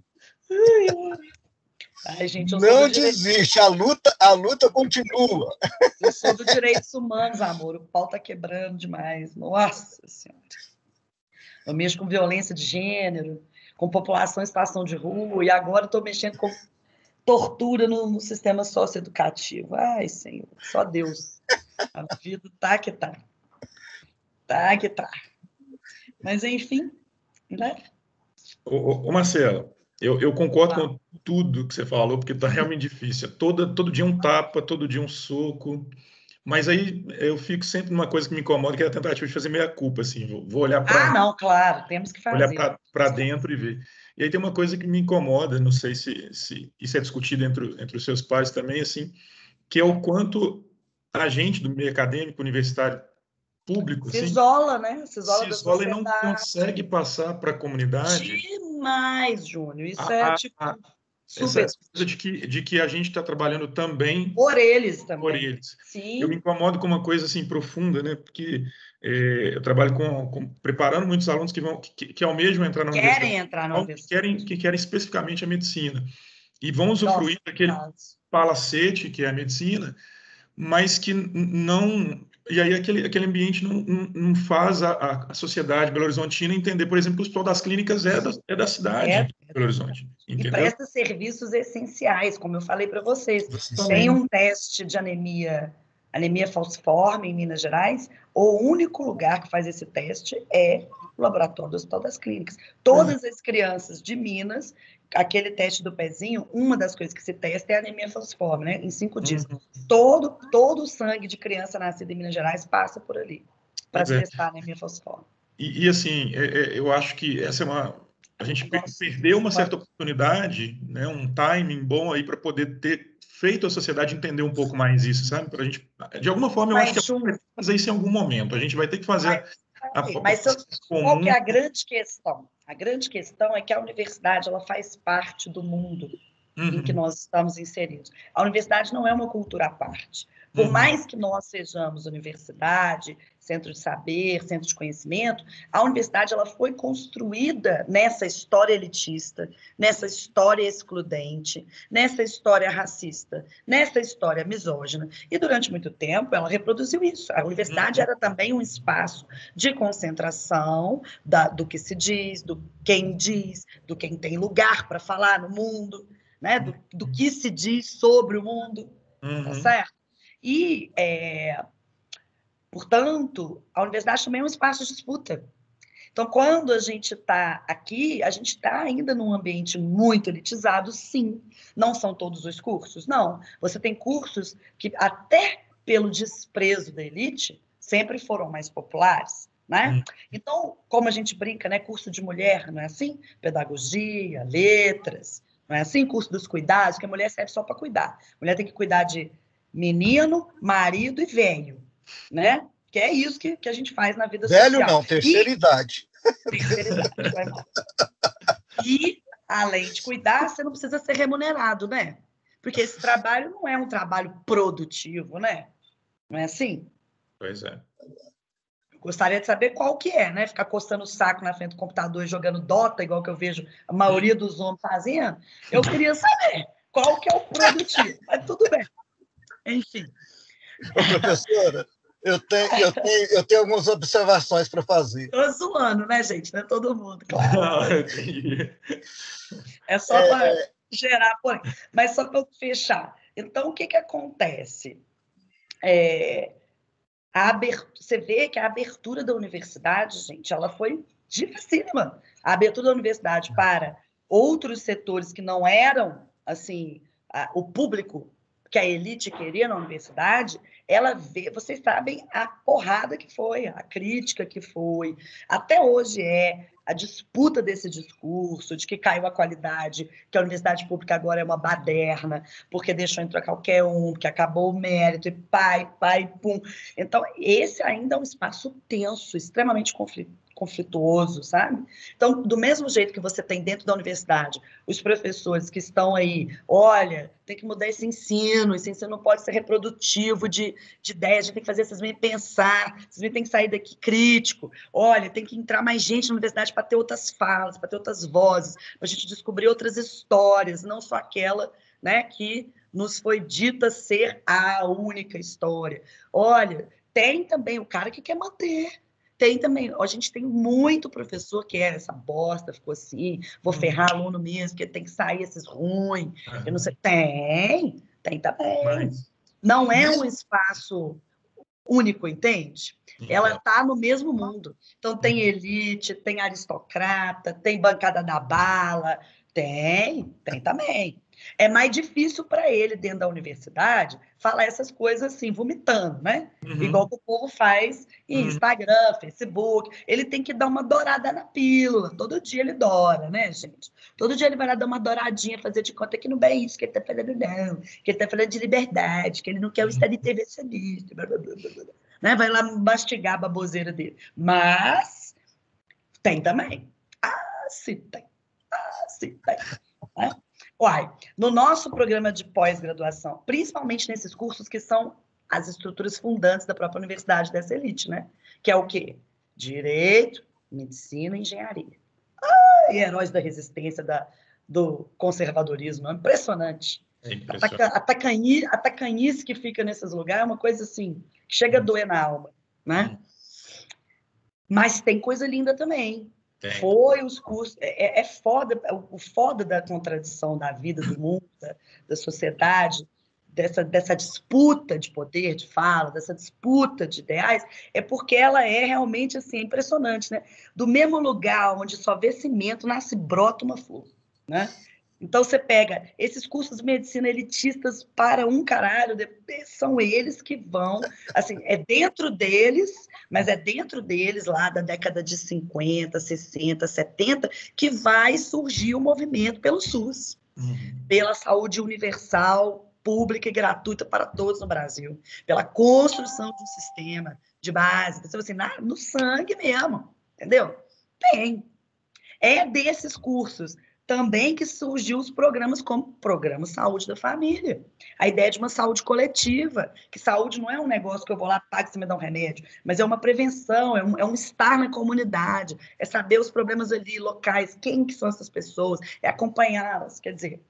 Ai, gente,
não desiste, a luta continua.
Eu sou do direitos humanos, amor. O pau tá quebrando demais. Nossa Senhora. Eu mexo com violência de gênero, com população em situação de rua, e agora estou mexendo com tortura no sistema socioeducativo. Ai, Senhor, só Deus. A vida tá que tá. Tá que tá. Mas, enfim, né?
Ô Marcelo, eu concordo com tudo que você falou, porque tá realmente difícil. Todo dia um tapa, todo dia um soco. Mas aí eu fico sempre numa coisa que me incomoda, que é a tentativa de fazer meia-culpa, assim. Vou olhar para...
não, claro, temos que fazer.
Olhar para dentro e ver. E aí tem uma coisa que me incomoda, não sei se isso é discutido entre os seus pares também, assim, que é o quanto a gente do meio acadêmico, universitário, público,
se
assim,
isola, né? Se
isola e não consegue passar para a comunidade.
Demais, Júnior. Isso é tipo...
Essa coisa de que a gente está trabalhando também
por eles também.
Por eles.
Sim.
Eu me incomodo com uma coisa assim profunda, né? Porque eu trabalho preparando muitos alunos que almejam entrar na universidade.
Querem entrar na universidade.
Que querem especificamente a medicina. E vão usufruir daquele palacete que é a medicina, mas que não... E aí aquele ambiente não faz a sociedade belo-horizontina entender, por exemplo, que o hospital das clínicas é da cidade de Belo Horizonte. Entendeu?
E presta serviços essenciais, como eu falei para vocês. Tem um teste de anemia falciforme em Minas Gerais, o único lugar que faz esse teste é o laboratório do Hospital das Clínicas. Todas as crianças de Minas, aquele teste do pezinho, uma das coisas que se testa é a anemia falciforme, né? Em 5 dias. Todo o sangue de criança nascida em Minas Gerais passa por ali, para testar a anemia falciforme.
E assim, eu acho que essa é a gente perdeu uma certa oportunidade, né, um timing bom aí para poder ter feito a sociedade entender um pouco mais isso, sabe? Para a gente, de alguma forma, eu acho que a gente vai ter que fazer isso em algum momento. A gente vai ter que fazer
Mas qual que é a grande questão? A grande questão é que a universidade ela faz parte do mundo em que nós estamos inseridos. A universidade não é uma cultura à parte. Por mais que nós sejamos universidade, centro de saber, centro de conhecimento, a universidade ela foi construída nessa história elitista, nessa história excludente, nessa história racista, nessa história misógina. E durante muito tempo ela reproduziu isso. A universidade era também um espaço de concentração do que se diz, do quem tem lugar para falar no mundo, né? do que se diz sobre o mundo, tá certo? E, portanto, a universidade também é um espaço de disputa. Então, quando a gente está aqui, a gente está ainda num ambiente muito elitizado, sim. Não são todos os cursos? Não. Você tem cursos que, até pelo desprezo da elite, sempre foram mais populares, né? Então, como a gente brinca, né? Curso de mulher, não é assim? Pedagogia, letras, não é assim? Curso dos cuidados, que a mulher serve só para cuidar. A mulher tem que cuidar de menino, marido e velho, né? Que é isso que a gente faz na vida social.
Velho não, terceira idade.
Terceira idade, vai mal. E, além de cuidar, você não precisa ser remunerado, né? Porque esse trabalho não é um trabalho produtivo, né? Não é assim?
Pois é.
Eu gostaria de saber qual que é, né? Ficar coçando o saco na frente do computador e jogando Dota, igual que eu vejo a maioria dos homens fazendo. Eu queria saber qual que é o produtivo. Mas tudo bem. Enfim.
Ô, professora, eu tenho algumas observações para fazer.
Estou zoando, né, gente? Não é todo mundo, claro. É só para gerar... Mas só para fechar. Então, o que acontece? Você vê que a abertura da universidade, gente, ela foi dificílima. A abertura da universidade para outros setores que não eram, assim, o público que a elite queria na universidade ela vê, vocês sabem a porrada que foi, a crítica que foi, até hoje a disputa desse discurso, de que caiu a qualidade, que a universidade pública agora é uma baderna, porque deixou entrar qualquer um, que acabou o mérito, e pum. Então, esse ainda é um espaço tenso, extremamente conflituoso, sabe? Então, do mesmo jeito que você tem dentro da universidade, os professores que estão aí, olha, tem que mudar esse ensino não pode ser reprodutivo de ideias, a gente tem que fazer vocês meninos pensar, vocês meninos têm que sair daqui crítico, olha, tem que entrar mais gente na universidade para ter outras falas, para ter outras vozes, para a gente descobrir outras histórias, não só aquela, né, que nos foi dita ser a única história. Olha, tem também o cara que quer manter. Tem também, a gente tem muito professor que essa bosta, ficou assim, vou ferrar aluno mesmo, porque tem que sair esses ruins, eu não sei. Tem também. Não é um espaço único, entende? Ela está no mesmo mundo. Então, tem elite, tem aristocrata, tem bancada da bala, tem também. É mais difícil para ele, dentro da universidade, falar essas coisas assim, vomitando, né? Igual que o povo faz em Instagram, Facebook. Ele tem que dar uma dourada na pílula. Todo dia ele doura, né, gente? Todo dia ele vai lá dar uma douradinha, fazer de conta que não é isso que ele está falando, não. Que ele está falando de liberdade, que ele não quer o Estado intervencionista, blá, blá, blá, blá. Né? Vai lá mastigar a baboseira dele. Mas tem também. Sim, tem. Sim, tem. Né? Uai, no nosso programa de pós-graduação, principalmente nesses cursos que são as estruturas fundantes da própria universidade dessa elite, né? Que é o quê? Direito, medicina e engenharia. E heróis da resistência, do conservadorismo. É impressionante. A tacanhice que fica nesses lugares é uma coisa assim, que chega a doer na alma, né? Mas tem coisa linda também. Foi os cursos. É foda, o foda da contradição da vida, do mundo, da sociedade, dessa disputa de poder, de fala, dessa disputa de ideais, é porque ela é realmente assim, impressionante, né? Do mesmo lugar onde só vê cimento, brota uma flor, né? Então, você pega esses cursos de medicina elitistas para um caralho, são eles que vão, assim, é dentro deles, mas é dentro deles, lá da década de 50, 60, 70, que vai surgir o movimento pelo SUS, pela saúde universal, pública e gratuita para todos no Brasil, pela construção de um sistema de base, então, assim, no sangue mesmo, entendeu? Tem. É desses cursos também que surgiu os programas como Programa Saúde da Família. A ideia de uma saúde coletiva, que saúde não é um negócio que eu vou lá, pago e você me dá um remédio, mas é uma prevenção, é um estar na comunidade, é saber os problemas ali locais, quem que são essas pessoas, é acompanhá-las, quer dizer,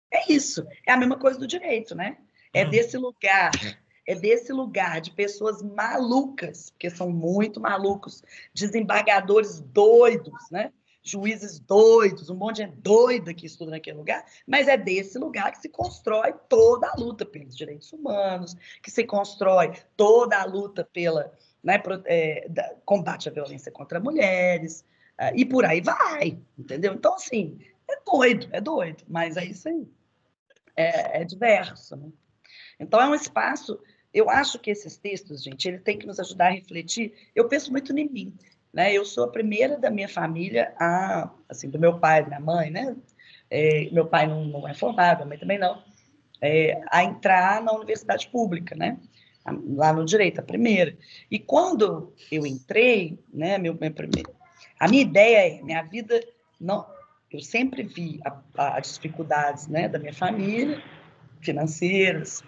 é isso, é a mesma coisa do direito, né? É desse lugar de pessoas malucas, porque são muito malucos, desembargadores doidos, né? Juízes doidos, um monte de gente doida que estuda naquele lugar, mas é desse lugar que se constrói toda a luta pelos direitos humanos, que se constrói toda a luta pela, né, combate à violência contra mulheres, e por aí vai, entendeu? Então, assim, é doido, mas é isso aí. É diverso, né? Então, é um espaço. Eu acho que esses textos, gente, ele tem que nos ajudar a refletir. Eu penso muito em mim, né? Eu sou a primeira da minha família, assim, do meu pai, da minha mãe, né? Meu pai não é formado, a mãe também não, a entrar na universidade pública, né? Lá no direito, a primeira. E quando eu entrei, né? A minha ideia minha vida não. Eu sempre vi as dificuldades, né, da minha família, financeiras,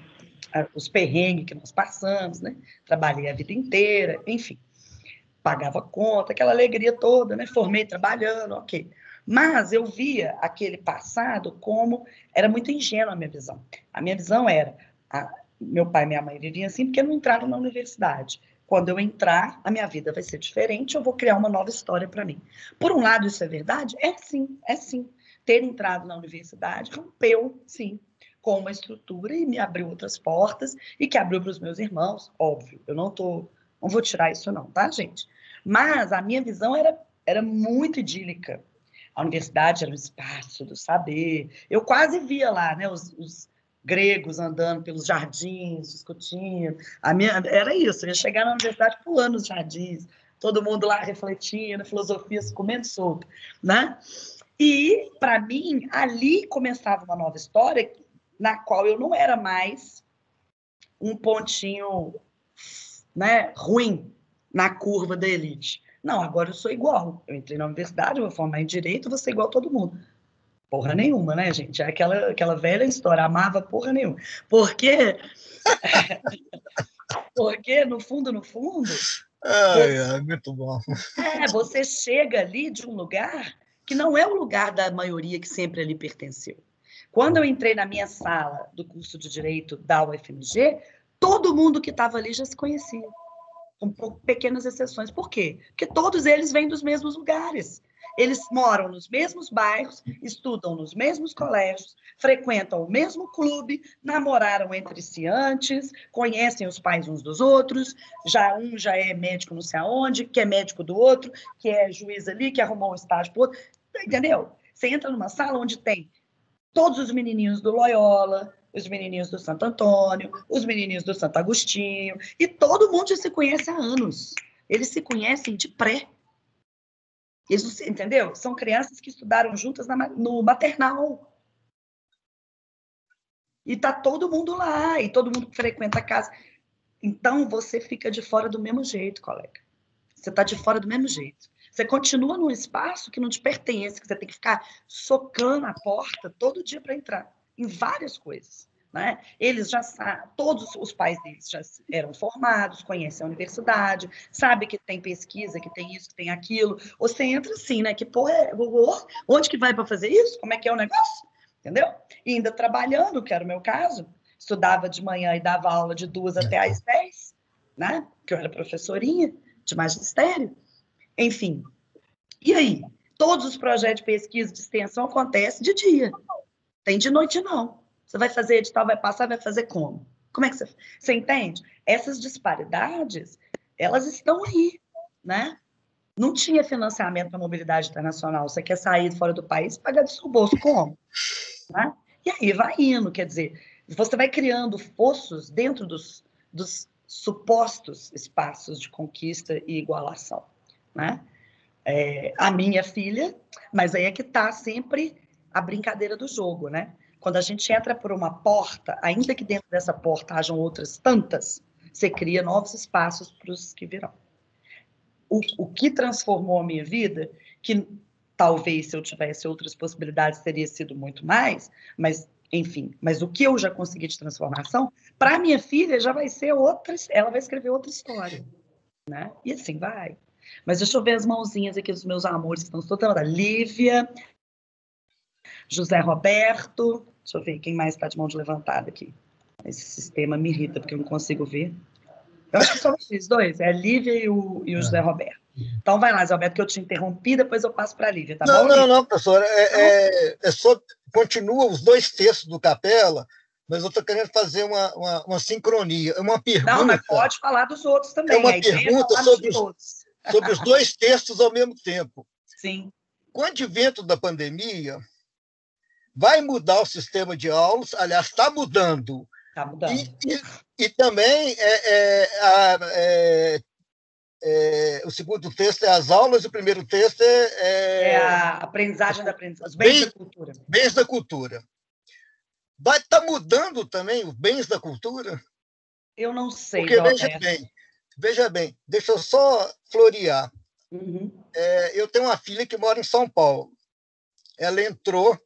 os perrengues que nós passamos, né? Trabalhei a vida inteira, enfim, pagava conta, aquela alegria toda, né? Formei trabalhando, ok. Mas eu via aquele passado como era muito ingênua a minha visão. A minha visão era, meu pai e minha mãe viviam assim porque não entraram na universidade. Quando eu entrar, a minha vida vai ser diferente, eu vou criar uma nova história para mim. Por um lado, isso é verdade? É sim. Ter entrado na universidade rompeu, sim, com uma estrutura e me abriu outras portas e que abriu para os meus irmãos, óbvio. Eu não vou tirar isso não, tá, gente? Mas a minha visão era muito idílica. A universidade era um espaço do saber. Eu quase via lá, né, os gregos andando pelos jardins, discutindo. Era isso, eu ia chegar na universidade pulando os jardins, todo mundo lá refletindo, filosofias, comendo sopa, né? E, para mim, ali começava uma nova história na qual eu não era mais um pontinho, né, ruim na curva da elite. Não, agora eu sou igual. Eu entrei na universidade, vou formar em Direito, vou ser igual a todo mundo. Porra nenhuma, né, gente? É aquela velha história, amava porra nenhuma. Porque, no fundo,
muito bom.
Você chega ali de um lugar que não é o lugar da maioria que sempre ali pertenceu. Quando eu entrei na minha sala do curso de Direito da UFMG, todo mundo que estava ali já se conhecia, com pequenas exceções. Por quê? Porque todos eles vêm dos mesmos lugares. Eles moram nos mesmos bairros, estudam nos mesmos colégios, frequentam o mesmo clube, namoraram entre si antes, conhecem os pais uns dos outros, um já é médico não sei aonde, que é médico do outro, que é juiz ali, que arrumou um estágio para o outro. Entendeu? Você entra numa sala onde tem todos os menininhos do Loyola, os menininhos do Santo Antônio, os menininhos do Santo Agostinho, e todo mundo já se conhece há anos. Eles se conhecem de pré. Eles, entendeu? São crianças que estudaram juntas no maternal. E tá todo mundo lá, e todo mundo frequenta a casa. Então, você fica de fora do mesmo jeito, colega. Você tá de fora do mesmo jeito. Você continua num espaço que não te pertence, que você tem que ficar socando a porta todo dia para entrar em várias coisas, né? Eles já sabem, todos os pais deles já eram formados, conhecem a universidade, sabe que tem pesquisa, que tem isso, que tem aquilo. Você entra assim, né? Que porra onde que vai para fazer isso? Como é que é o negócio? Entendeu? E ainda trabalhando, que era o meu caso, estudava de manhã e dava aula de 2 até às 10, né? Que eu era professorinha de magistério. Enfim, e aí? Todos os projetos de pesquisa de extensão acontecem de dia. Tem de noite, não. Você vai fazer edital, vai passar, vai fazer como? Como é que você entende? Essas disparidades, elas estão aí, né? Não tinha financiamento para mobilidade internacional. Você quer sair fora do país, pagar do seu bolso, como? Né? E aí vai indo, quer dizer, você vai criando fossos dentro dos supostos espaços de conquista e igualação, né? A minha filha, mas aí é que está sempre a brincadeira do jogo, né? Quando a gente entra por uma porta, ainda que dentro dessa porta hajam outras tantas, você cria novos espaços para os que virão. O que transformou a minha vida, que talvez se eu tivesse outras possibilidades teria sido muito mais, mas enfim, mas o que eu já consegui de transformação, para minha filha já vai ser outra, ela vai escrever outra história, né? E assim vai. Mas deixa eu ver as mãozinhas aqui dos meus amores que estão toda Lívia, José Roberto, deixa eu ver quem mais está de mão de levantada aqui. Esse sistema me irrita, porque eu não consigo ver. Eu acho que só vocês dois, é a Lívia e o José Roberto. Então vai lá, Zé Roberto, que eu te interrompi, depois eu passo para a Lívia, tá bom?
Não, professora, continua os 2 textos do Capela, mas eu estou querendo fazer uma sincronia, uma pergunta.
Não, mas pode falar dos outros também.
É uma pergunta sobre os 2 textos ao mesmo tempo.
Sim.
Com o advento da pandemia, vai mudar o sistema de aulas, aliás, está mudando.
Está mudando.
E também o segundo texto é as aulas, e o primeiro texto
é a aprendizagem da aprendizagem, os bens da cultura.
Bens da cultura. Vai estar mudando também os bens da cultura?
Eu não sei.
Porque, veja bem, deixa eu só florear.
Uhum.
Eu tenho uma filha que mora em São Paulo. Ela entrou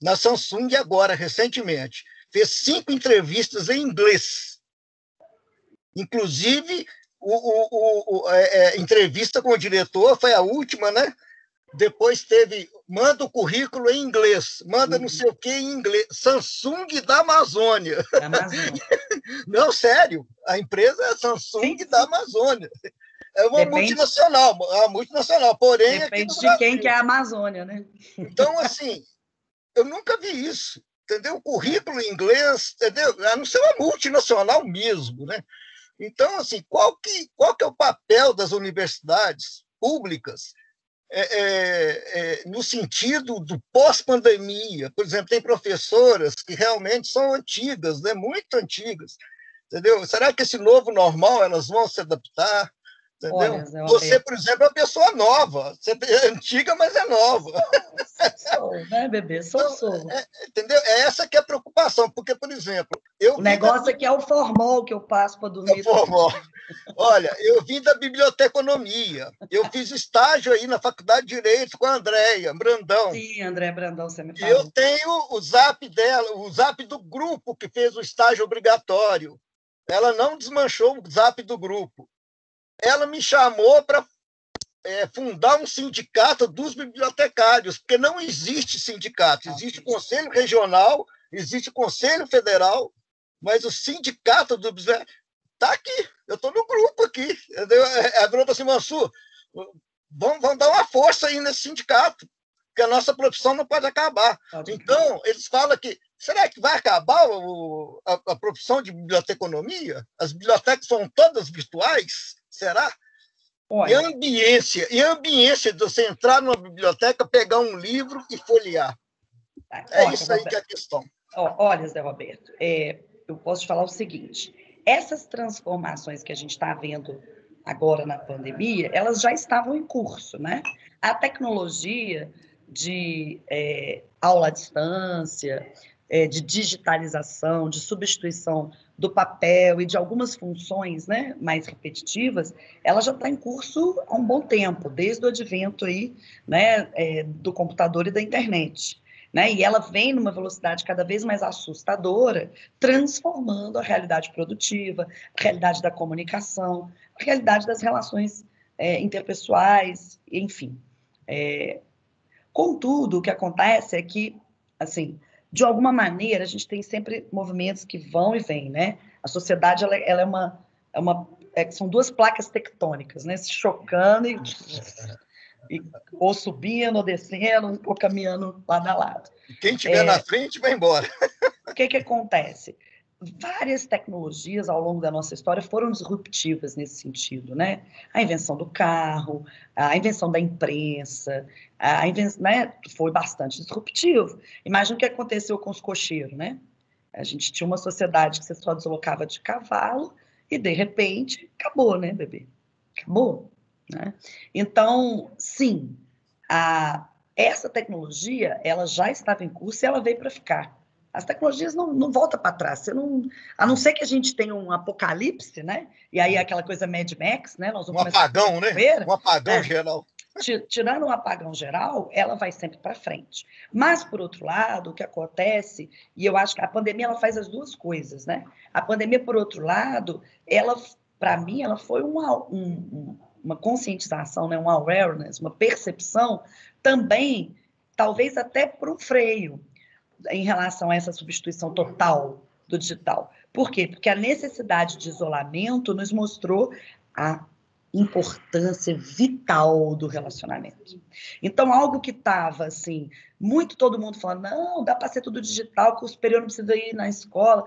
na Samsung agora, recentemente. Fez 5 entrevistas em inglês. Inclusive, entrevista com o diretor foi a última, né? Depois teve, manda o currículo em inglês, manda não sei o que em inglês. Samsung da Amazônia. Não, sério, a empresa é a Samsung da Amazônia. É uma multinacional, porém...
Depende de quem que é a Amazônia, né?
Então, assim, eu nunca vi isso, entendeu? O currículo em inglês, entendeu? A não ser uma multinacional mesmo, né? Então, assim, qual que é o papel das universidades públicas no sentido do pós-pandemia. Por exemplo, tem professoras que realmente são antigas, né? Muito antigas, entendeu? Será que esse novo normal elas vão se adaptar? Entendeu? Olha, você, por exemplo, é uma pessoa nova. Você é antiga, mas é nova.
Sou, né, bebê? Sou.
Entendeu? É essa que é a preocupação, porque, por exemplo...
O negócio aqui é o formol que eu passo para dormir.
Olha, eu vim da biblioteconomia. Eu fiz estágio aí na Faculdade de Direito com a Andréia Brandão.
Sim, Andréia Brandão, você me falou.
E eu tenho o zap dela, o zap do grupo que fez o estágio obrigatório. Ela não desmanchou o zap do grupo. Ela me chamou para fundar um sindicato dos bibliotecários, porque não existe sindicato. Existe conselho regional, existe conselho federal, mas o sindicato do bibliotecário está aqui. Eu estou no grupo aqui. A Bruna assim, Mansur, vamos dar uma força aí nesse sindicato, porque a nossa profissão não pode acabar. Então, eles falam que será que vai acabar a profissão de biblioteconomia? As bibliotecas são todas virtuais? Será? Olha. E a ambiência de você entrar numa biblioteca, pegar um livro e folhear.
Olha,
isso aí, Roberto, que é a questão.
Olha, Zé Roberto, eu posso te falar o seguinte, essas transformações que a gente está vendo agora na pandemia, elas já estavam em curso, né? A tecnologia de aula à distância, de digitalização, de substituição do papel e de algumas funções, né, mais repetitivas, ela já está em curso há um bom tempo, desde o advento aí, né, do computador e da internet. Né? E ela vem numa velocidade cada vez mais assustadora, transformando a realidade produtiva, a realidade da comunicação, a realidade das relações interpessoais, enfim. Contudo, o que acontece é que, assim, de alguma maneira, a gente tem sempre movimentos que vão e vêm, né? A sociedade, ela são duas placas tectônicas, né? Se chocando ou subindo, ou descendo, ou caminhando lado a lado.
Quem estiver na frente vai embora.
O que acontece? Várias tecnologias ao longo da nossa história foram disruptivas nesse sentido, né? A invenção do carro, a invenção da imprensa, né? Foi bastante disruptivo. Imagina o que aconteceu com os cocheiros, né? A gente tinha uma sociedade que você só deslocava de cavalo e, de repente, acabou, né, bebê? Acabou, né? Então, sim, essa tecnologia, ela já estava em curso e ela veio para ficar. As tecnologias não voltam para trás. A não ser que a gente tenha um apocalipse, né? E aí aquela coisa Mad Max, né? Nós vamos
um apagão, né? Um apagão geral.
Tirando um apagão geral, ela vai sempre para frente. Mas, por outro lado, o que acontece, e eu acho que a pandemia ela faz as duas coisas, né? A pandemia, por outro lado, ela, para mim, ela foi uma conscientização, né? Um awareness, uma percepção também, talvez até por um freio, em relação a essa substituição total do digital. Por quê? Porque a necessidade de isolamento nos mostrou a importância vital do relacionamento. Então, algo que estava, assim, muito todo mundo falando, não, dá para ser tudo digital, que o superior não precisa ir na escola,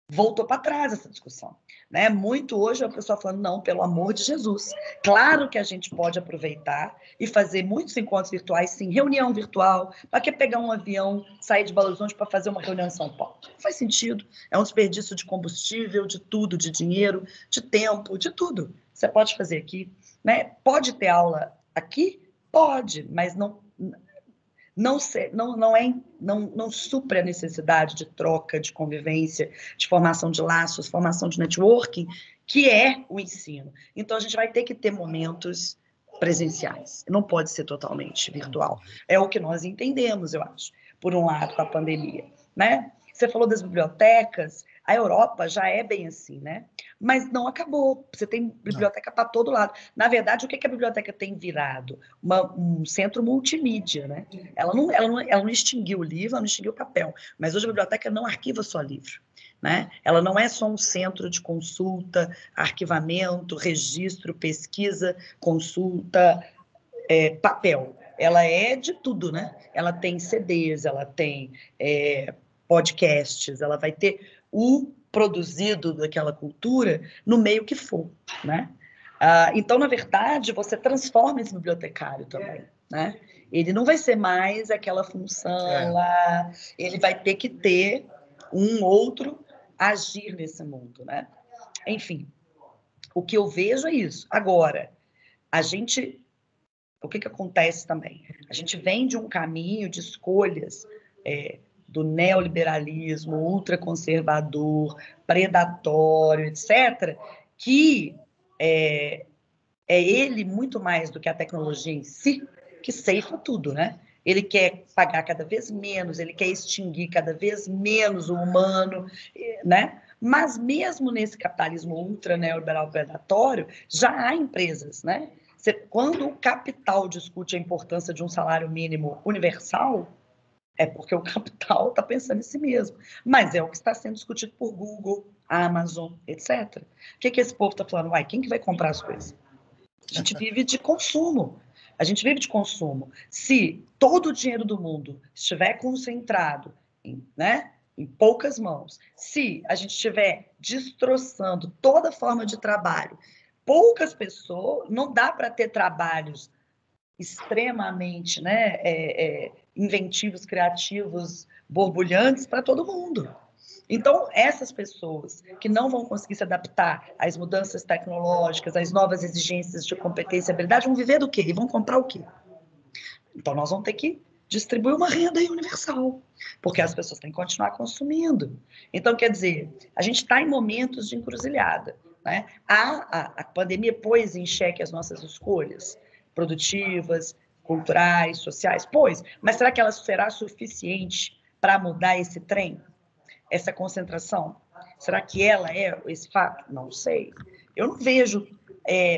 voltou para trás essa discussão. Né? Muito hoje a pessoa falando, não, pelo amor de Jesus. Claro que a gente pode aproveitar e fazer muitos encontros virtuais, sim, reunião virtual, para que pegar um avião, sair de Belo Horizonte para fazer uma reunião em São Paulo? Não faz sentido. É um desperdício de combustível, de tudo, de dinheiro, de tempo, de tudo. Você pode fazer aqui. Né? Pode ter aula aqui? Pode, mas não supre a necessidade de troca, de convivência, de formação de laços, formação de networking, que é o ensino. Então, a gente vai ter que ter momentos presenciais. Não pode ser totalmente virtual. É o que nós entendemos, eu acho, por um lado, com a pandemia. Né? Você falou das bibliotecas, a Europa já é bem assim, né? Mas não acabou. Você tem biblioteca para todo lado. Na verdade, o que a biblioteca tem virado? Um centro multimídia, né? Ela não extinguiu o livro, ela não extinguiu o papel. Mas hoje a biblioteca não arquiva só livro. Né? Ela não é só um centro de consulta, arquivamento, registro, pesquisa, consulta, papel. Ela é de tudo, né? Ela tem CDs, ela tem podcasts, ela vai ter o produzido daquela cultura no meio que for, né? Então, na verdade, você transforma esse bibliotecário também, né? Ele não vai ser mais aquela função lá, ele vai ter que ter um outro agir nesse mundo, né? Enfim, o que eu vejo é isso. Agora, o que acontece também? A gente vem de um caminho de escolhas do neoliberalismo ultraconservador, predatório, etc., que é ele muito mais do que a tecnologia em si, que ceifa tudo, né? Ele quer pagar cada vez menos, ele quer extinguir cada vez menos o humano, né? Mas mesmo nesse capitalismo ultra neoliberal predatório, já há empresas, né? Quando o capital discute a importância de um salário mínimo universal, é porque o capital está pensando em si mesmo. Mas é o que está sendo discutido por Google, Amazon, etc. O que esse povo está falando? Uai, quem que vai comprar as coisas? A gente vive de consumo. Se todo o dinheiro do mundo estiver concentrado em poucas mãos, se a gente estiver destroçando toda forma de trabalho, poucas pessoas, não dá para ter trabalhos extremamente inventivos, criativos, borbulhantes para todo mundo. Então, essas pessoas que não vão conseguir se adaptar às mudanças tecnológicas, às novas exigências de competência e habilidade, vão viver do quê? E vão comprar o quê? Então, nós vamos ter que distribuir uma renda universal, porque as pessoas têm que continuar consumindo. Então, quer dizer, a gente está em momentos de encruzilhada, né? A pandemia pôs em xeque as nossas escolhas produtivas, culturais, sociais, mas será que ela será suficiente para mudar esse trem? Essa concentração? Será que ela é esse fato? Não sei. Eu não vejo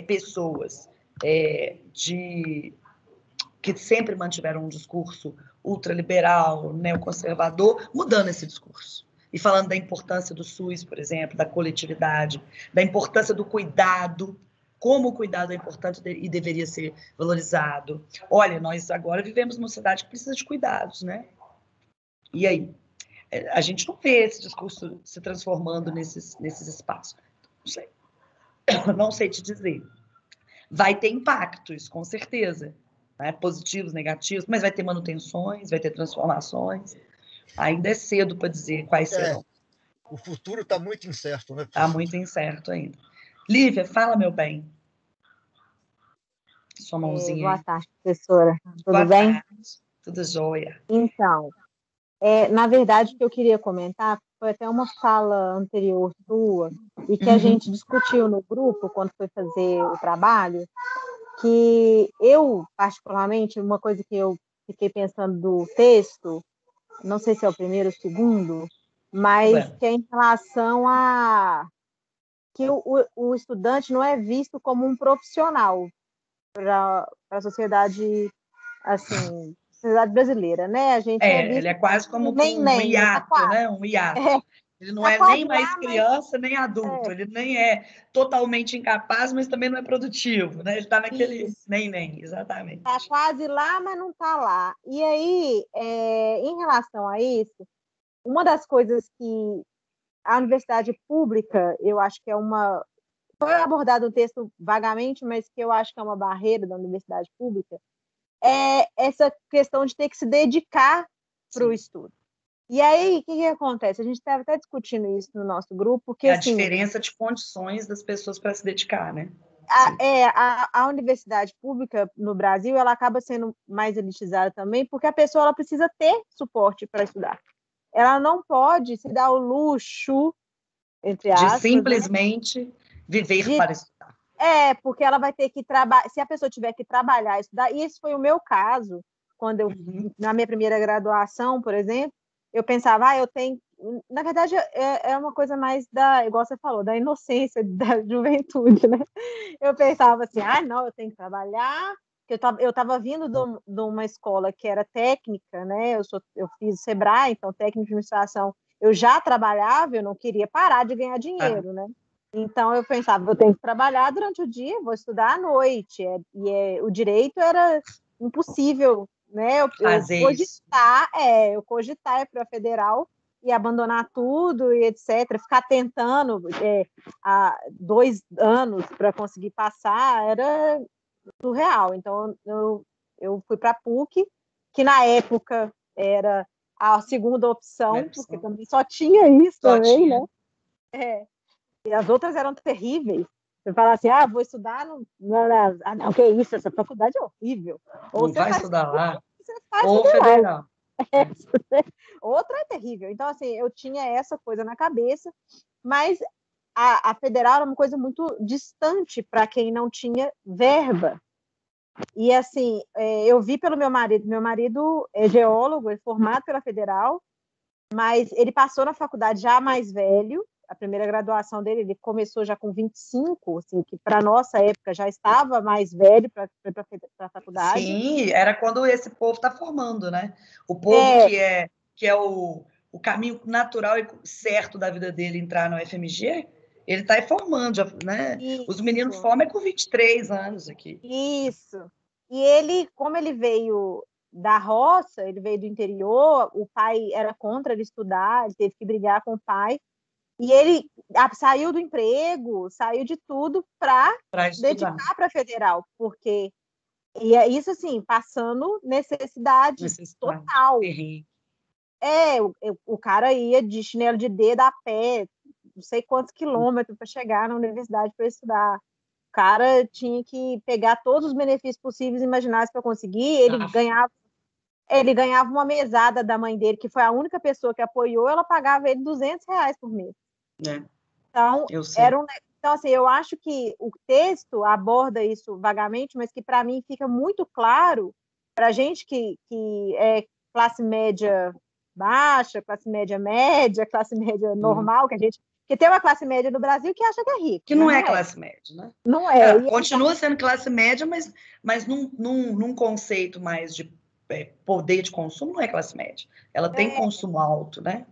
pessoas que sempre mantiveram um discurso ultraliberal, neoconservador, mudando esse discurso. E falando da importância do SUS, por exemplo, da coletividade, da importância do cuidado, como o cuidado é importante e deveria ser valorizado. Olha, nós agora vivemos numa sociedade que precisa de cuidados, né? E aí? A gente não vê esse discurso se transformando nesses espaços. Não sei te dizer. Vai ter impactos, com certeza, né? Positivos, negativos, mas vai ter manutenções, vai ter transformações. Ainda é cedo para dizer quais serão.
O futuro está muito incerto, né?
Está muito incerto ainda. Lívia, fala, meu bem. Sua mãozinha.
Boa tarde, professora. Tudo bem?
Tudo jóia.
Então, na verdade, o que eu queria comentar foi até uma fala anterior sua, e que a gente discutiu no grupo, quando foi fazer o trabalho, que eu, particularmente, uma coisa que eu fiquei pensando do texto, não sei se é o primeiro ou o segundo, mas que é em relação a que o estudante não é visto como um profissional para a sociedade, assim, sociedade brasileira, né? A gente
ele é quase como um hiato, né? Um hiato. Ele não é nem mais criança, nem adulto. Ele nem é totalmente incapaz, mas também não é produtivo, né? Ele está naquele nem, exatamente.
Está quase lá, mas não está lá. E aí, em relação a isso, uma das coisas que a universidade pública, eu acho que foi abordado no texto vagamente, mas que eu acho que é uma barreira da universidade pública, é essa questão de ter que se dedicar para o estudo. E aí, o que acontece? A gente estava até discutindo isso no nosso grupo, porque
a diferença de condições das pessoas para se dedicar, né?
A universidade pública no Brasil, ela acaba sendo mais elitizada também, porque a pessoa ela precisa ter suporte para estudar. Ela não pode se dar o luxo, entre aspas,
de simplesmente viver para estudar.
Porque ela vai ter que trabalhar, se a pessoa tiver que trabalhar, estudar, e esse foi o meu caso, quando eu, na minha primeira graduação, por exemplo, eu pensava, eu tenho, na verdade, é uma coisa mais igual você falou, da inocência, da juventude, né? Eu pensava assim, não, eu tenho que trabalhar, eu estava vindo de uma escola que era técnica, né? Eu fiz Sebrae, então técnico de administração, eu já trabalhava, eu não queria parar de ganhar dinheiro, né? Então, eu pensava, eu tenho que trabalhar durante o dia, vou estudar à noite. O direito era impossível, né? Eu cogitar para a federal e abandonar tudo e etc. Ficar tentando há 2 anos para conseguir passar era surreal. Então, eu fui para a PUC, que na época era a segunda opção, porque também só tinha isso também, né? E as outras eram terríveis. Você fala assim, vou estudar... Não, que isso, essa faculdade é horrível.
Ou não vai estudar lá,
ou
federal.
Outra é terrível. Então, assim, eu tinha essa coisa na cabeça, mas a federal era uma coisa muito distante para quem não tinha verba. E, assim, eu vi pelo meu marido é geólogo, é formado pela federal, mas ele passou na faculdade já mais velho. A primeira graduação dele, ele começou já com 25, assim, que para nossa época já estava mais velho para a faculdade.
Sim, era quando esse povo está formando, né? O povo que é o caminho natural e certo da vida dele entrar no FMG, ele está formando, né? Isso. Os meninos formam com 23 anos aqui.
Isso. E ele, como ele veio da roça, ele veio do interior, o pai era contra ele estudar, ele teve que brigar com o pai, e ele saiu do emprego, saiu de tudo para dedicar para a federal, porque e é isso, assim, passando necessidade total. O cara ia de chinelo de dedo a pé, não sei quantos quilômetros para chegar na universidade para estudar. O cara tinha que pegar todos os benefícios possíveis e imagináveis para conseguir. Ele ganhava uma mesada da mãe dele, que foi a única pessoa que apoiou, ela pagava ele R$200 por mês. Então, então, assim, eu acho que o texto aborda isso vagamente, mas que para mim fica muito claro para a gente que é classe média baixa, classe média média, classe média normal, que tem uma classe média no Brasil que acha que é rico.
Que não é classe média, né?
Não é.
Ela continua sendo classe média, mas num conceito mais de poder de consumo, não é classe média. Ela tem consumo alto, né?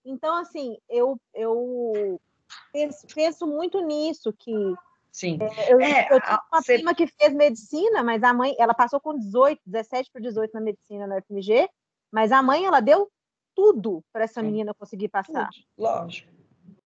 Então, assim, eu penso muito nisso, que
sim.
Eu tinha uma prima que fez medicina, mas a mãe, ela passou com 17 para 18 na medicina na FMG, mas a mãe, ela deu tudo para essa menina conseguir passar.
Tudo, lógico.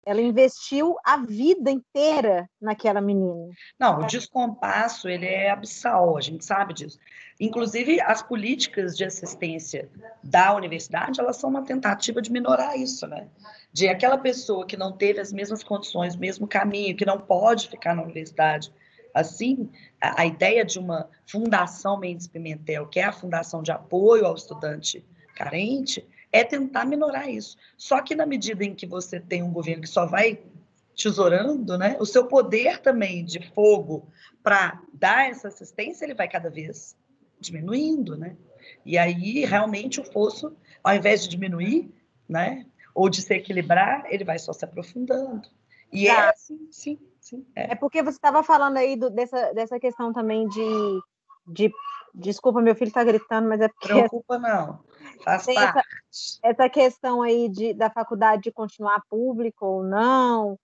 Ela investiu a vida inteira naquela menina.
Não, o descompasso, ele é abissal, a gente sabe disso. Inclusive, as políticas de assistência da universidade, elas são uma tentativa de minorar isso, né? De aquela pessoa que não teve as mesmas condições, o mesmo caminho, que não pode ficar na universidade. Assim, a ideia de uma fundação Mendes Pimentel, que é a fundação de apoio ao estudante carente, é tentar minorar isso. Só que na medida em que você tem um governo que só vai tesourando, né, o seu poder também de fogo para dar essa assistência, ele vai cada vez diminuindo, né? E aí, realmente, o fosso, ao invés de diminuir, né, ou de se equilibrar, ele vai só se aprofundando. E é assim, sim.
É porque você estava falando aí dessa questão também de... Desculpa, meu filho está gritando, mas é porque...
Preocupa não, faz parte.
Essa questão aí da faculdade de continuar público ou não,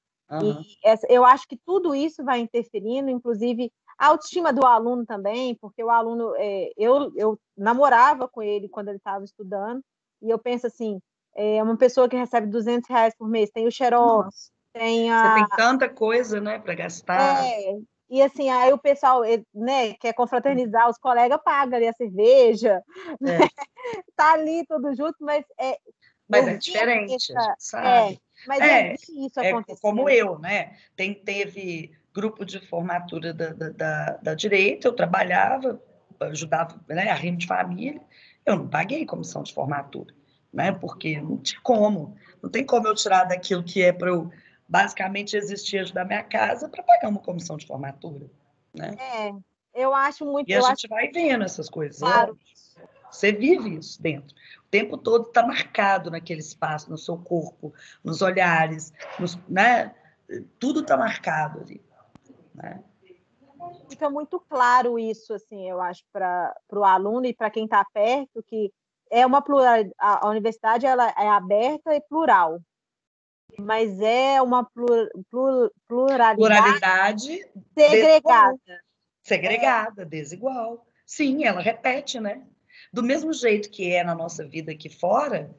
eu acho que tudo isso vai interferindo, inclusive a autoestima do aluno também, porque o aluno, eu namorava com ele quando ele estava estudando, e eu penso assim, uma pessoa que recebe R$200 por mês, tem o xerox,
você tem tanta coisa, né, para gastar.
E assim, aí o pessoal, né, quer confraternizar, os colegas pagam ali a cerveja, né? Tá ali tudo junto, mas
é diferente, a gente sabe.
Mas eu vi isso acontecer.
Como eu, né? Teve grupo de formatura da direita, eu trabalhava, ajudava, né, a rima de família, eu não paguei comissão de formatura, né? Porque não tinha como, não tem como eu tirar daquilo que é para eu basicamente existir, ajudar minha casa, para pagar uma comissão de formatura, né?
Eu acho muito...
E a gente vai vendo essas coisas.
Claro.
Você vive isso dentro. O tempo todo está marcado naquele espaço, no seu corpo, nos olhares, né? Tudo está marcado ali, né?
Fica muito claro isso, assim, eu acho, para o aluno e para quem está perto, que é uma pluralidade, a universidade ela é aberta e plural, mas é uma pluralidade
segregada, desigual. Sim, ela repete, né? Do mesmo jeito que é na nossa vida aqui fora,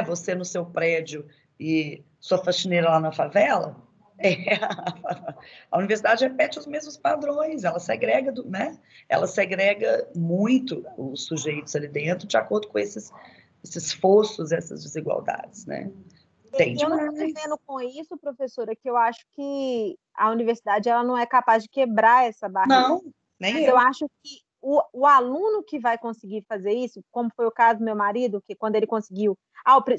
Você no seu prédio e sua faxineira lá na favela, a universidade repete os mesmos padrões, ela segrega, ela segrega muito os sujeitos ali dentro de acordo com esses fossos, essas desigualdades, né?
Eu não estou dizendo com isso, professora, que eu acho que a universidade ela não é capaz de quebrar essa barreira.
Não, nem
mas eu acho que o aluno que vai conseguir fazer isso, como foi o caso do meu marido, que quando ele conseguiu,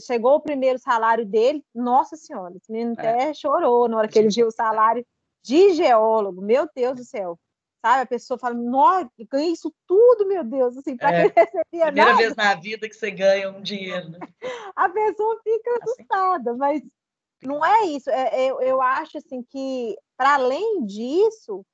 chegou o primeiro salário dele, nossa senhora, esse menino até chorou na hora que ele viu o salário de geólogo, meu Deus do céu. Sabe, a pessoa fala, nossa, ganhei isso tudo, meu Deus, assim, para quem recebia
primeira
nada.
Vez na vida que você ganha um dinheiro, né?
A pessoa fica assustada, mas não é isso. Eu acho, assim, que, para além disso,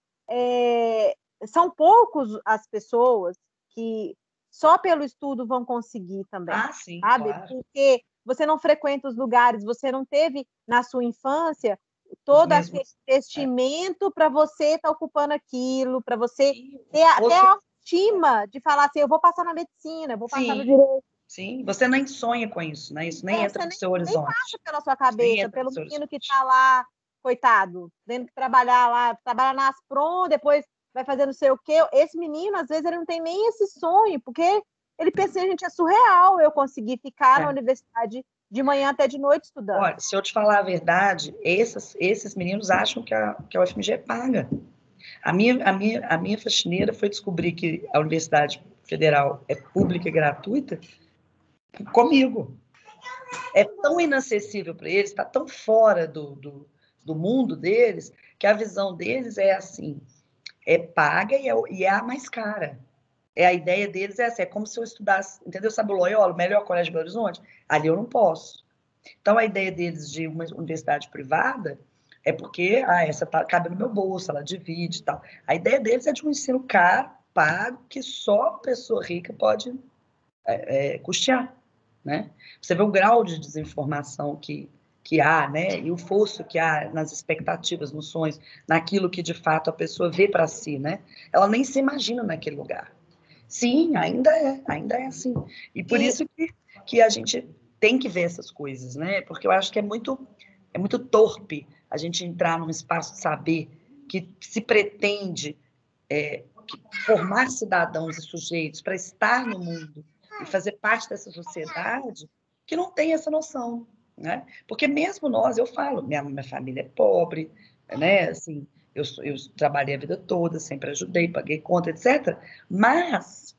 são poucos as pessoas que só pelo estudo vão conseguir também,
sim,
sabe?
Claro.
Porque você não frequenta os lugares, você não teve, na sua infância, todo aquele investimento para você estar ocupando aquilo, para você ter até a autoestima de falar assim, eu vou passar na medicina, eu vou passar no direito.
Sim, você nem sonha com isso, né? Isso nem entra no seu horizonte. Nem
passa pela sua cabeça, pelo menino que está lá, coitado, tendo que trabalhar lá, trabalha na Aspron, depois vai fazer não sei o quê. Esse menino, às vezes, ele não tem nem esse sonho, porque ele pensa, gente, é surreal eu conseguir ficar na universidade de manhã até de noite estudando.
Olha, se eu te falar a verdade, esses meninos acham que a UFMG paga. A minha faxineira foi descobrir que a Universidade Federal é pública e gratuita comigo. É tão inacessível para eles, está tão fora do mundo deles, que a visão deles é assim, é paga e é a mais cara. A ideia deles é assim, é como se eu estudasse, entendeu? Sabe o Loyola, o melhor colégio de Belo Horizonte? Ali eu não posso. Então, a ideia deles de uma universidade privada é porque, essa cabe no meu bolso, ela divide e tal. A ideia deles é de um ensino caro, pago, que só pessoa rica pode custear, né? Você vê o grau de desinformação que há, né? E o fosso que há nas expectativas, nos sonhos, naquilo que, de fato, a pessoa vê para si, né? Ela nem se imagina naquele lugar. Sim, ainda é assim. E por isso que a gente tem que ver essas coisas, né? Porque eu acho que é muito torpe a gente entrar num espaço de saber que se pretende formar cidadãos e sujeitos para estar no mundo e fazer parte dessa sociedade que não tem essa noção, né? Porque mesmo nós, eu falo, minha família é pobre, né? Assim, eu trabalhei a vida toda, sempre ajudei, paguei conta, etc. Mas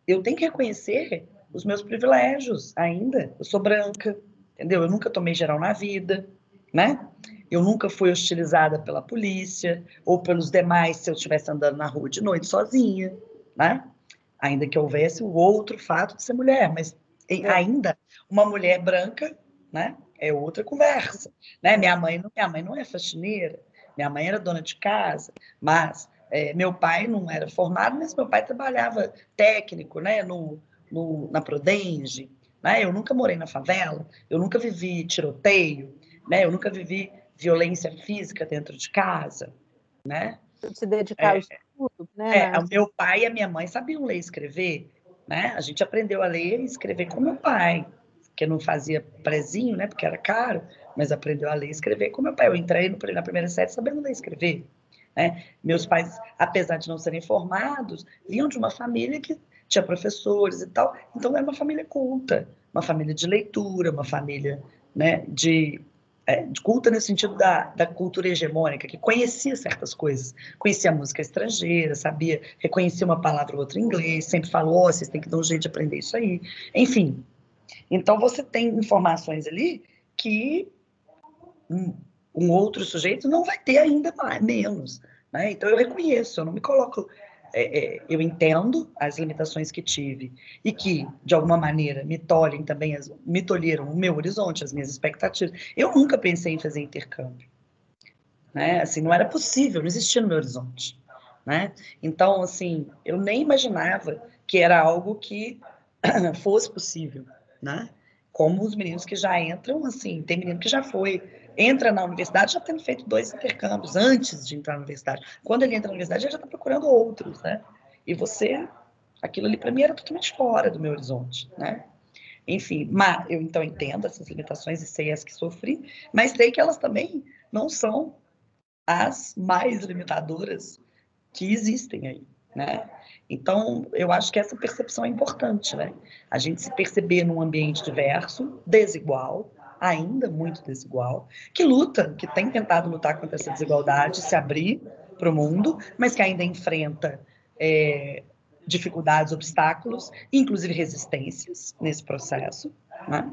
eu tenho que reconhecer os meus privilégios ainda. Eu sou branca, entendeu? Eu nunca tomei geral na vida, né? Eu nunca fui hostilizada pela polícia ou pelos demais se eu estivesse andando na rua de noite sozinha, né? Ainda que houvesse o outro fato de ser mulher, mas ainda uma mulher branca, né? É outra conversa, né? Minha mãe não é faxineira, minha mãe era dona de casa, mas meu pai não era formado, mas meu pai trabalhava técnico, né? Na Prodenge, né? Eu nunca morei na favela, eu nunca vivi tiroteio, né? Eu nunca vivi violência física dentro de casa, né?
Se dedicar ao estudo, né?
O meu pai e a minha mãe sabiam ler e escrever, né? A gente aprendeu a ler e escrever com meu pai, que não fazia prezinho, né? Porque era caro, mas aprendeu a ler e escrever com meu pai. Eu entrei na primeira série sabendo ler e escrever, né? Meus pais, apesar de não serem formados, vinham de uma família que tinha professores e tal, então era uma família culta, uma família de leitura, uma família, né, de culta nesse sentido da cultura hegemônica, que conhecia certas coisas, conhecia a música estrangeira, sabia, reconhecia uma palavra ou outra em inglês, sempre falou, vocês têm que dar um jeito de aprender isso aí, enfim. Então, você tem informações ali que um outro sujeito não vai ter ainda menos, né? Então, eu reconheço, eu não me coloco... eu entendo as limitações que tive e que, de alguma maneira, me tolheram o meu horizonte, as minhas expectativas. Eu nunca pensei em fazer intercâmbio, né? Assim, não era possível, não existia no meu horizonte, né? Então, assim, eu nem imaginava que era algo que fosse possível, né? Como os meninos que já entram, assim, tem menino que já entra na universidade já tendo feito 2 intercâmbios antes de entrar na universidade. Quando ele entra na universidade, ele já está procurando outros, né? E aquilo ali para mim era totalmente fora do meu horizonte, né? Enfim, mas eu então entendo essas limitações e sei as que sofri, mas sei que elas também não são as mais limitadoras que existem aí, né? Então, eu acho que essa percepção é importante, né? A gente se perceber num ambiente diverso, desigual, ainda muito desigual, que luta, que tem tentado lutar contra essa desigualdade, se abrir para o mundo, mas que ainda enfrenta dificuldades, obstáculos, inclusive resistências nesse processo, né?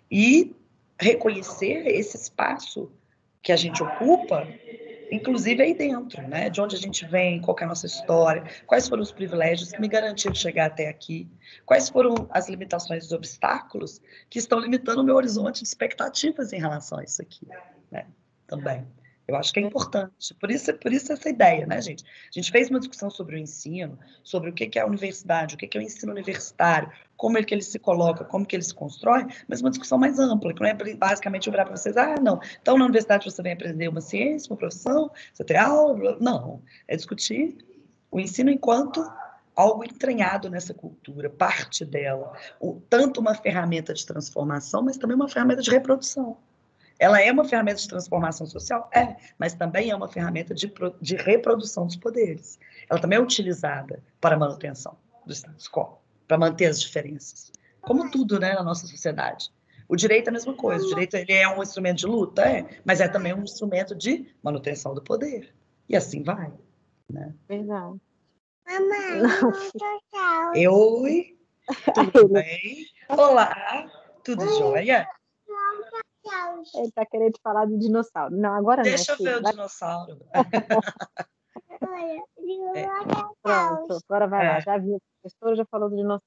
E reconhecer esse espaço que a gente ocupa, inclusive aí dentro, né? De onde a gente vem, qual é a nossa história, quais foram os privilégios que me garantiram chegar até aqui, quais foram as limitações e os obstáculos que estão limitando o meu horizonte de expectativas em relação a isso aqui, né? Também. Eu acho que é importante. Por isso essa ideia, né, gente? A gente fez uma discussão sobre o ensino, sobre o que é a universidade, o que é o ensino universitário, como é que ele se coloca, como que ele se constrói, mas uma discussão mais ampla, que não é basicamente virar para vocês, não, então na universidade você vem aprender uma ciência, uma profissão, você tem aula, não. É discutir o ensino enquanto algo entranhado nessa cultura, parte dela, tanto uma ferramenta de transformação, mas também uma ferramenta de reprodução. Ela é uma ferramenta de transformação social? Mas também é uma ferramenta de reprodução dos poderes. Ela também é utilizada para a manutenção do status quo, para manter as diferenças. Como tudo, né, na nossa sociedade. O direito é a mesma coisa. O direito ele é um instrumento de luta, mas é também um instrumento de manutenção do poder. E assim vai. Né?
Verdade.
Mamãe, oi, tudo bem? Olá, tudo jóia?
Ele tá querendo falar do dinossauro. Não, agora não.
Deixa eu ver o dinossauro.
Pronto, agora vai lá. Já viu, a professora já falou do dinossauro.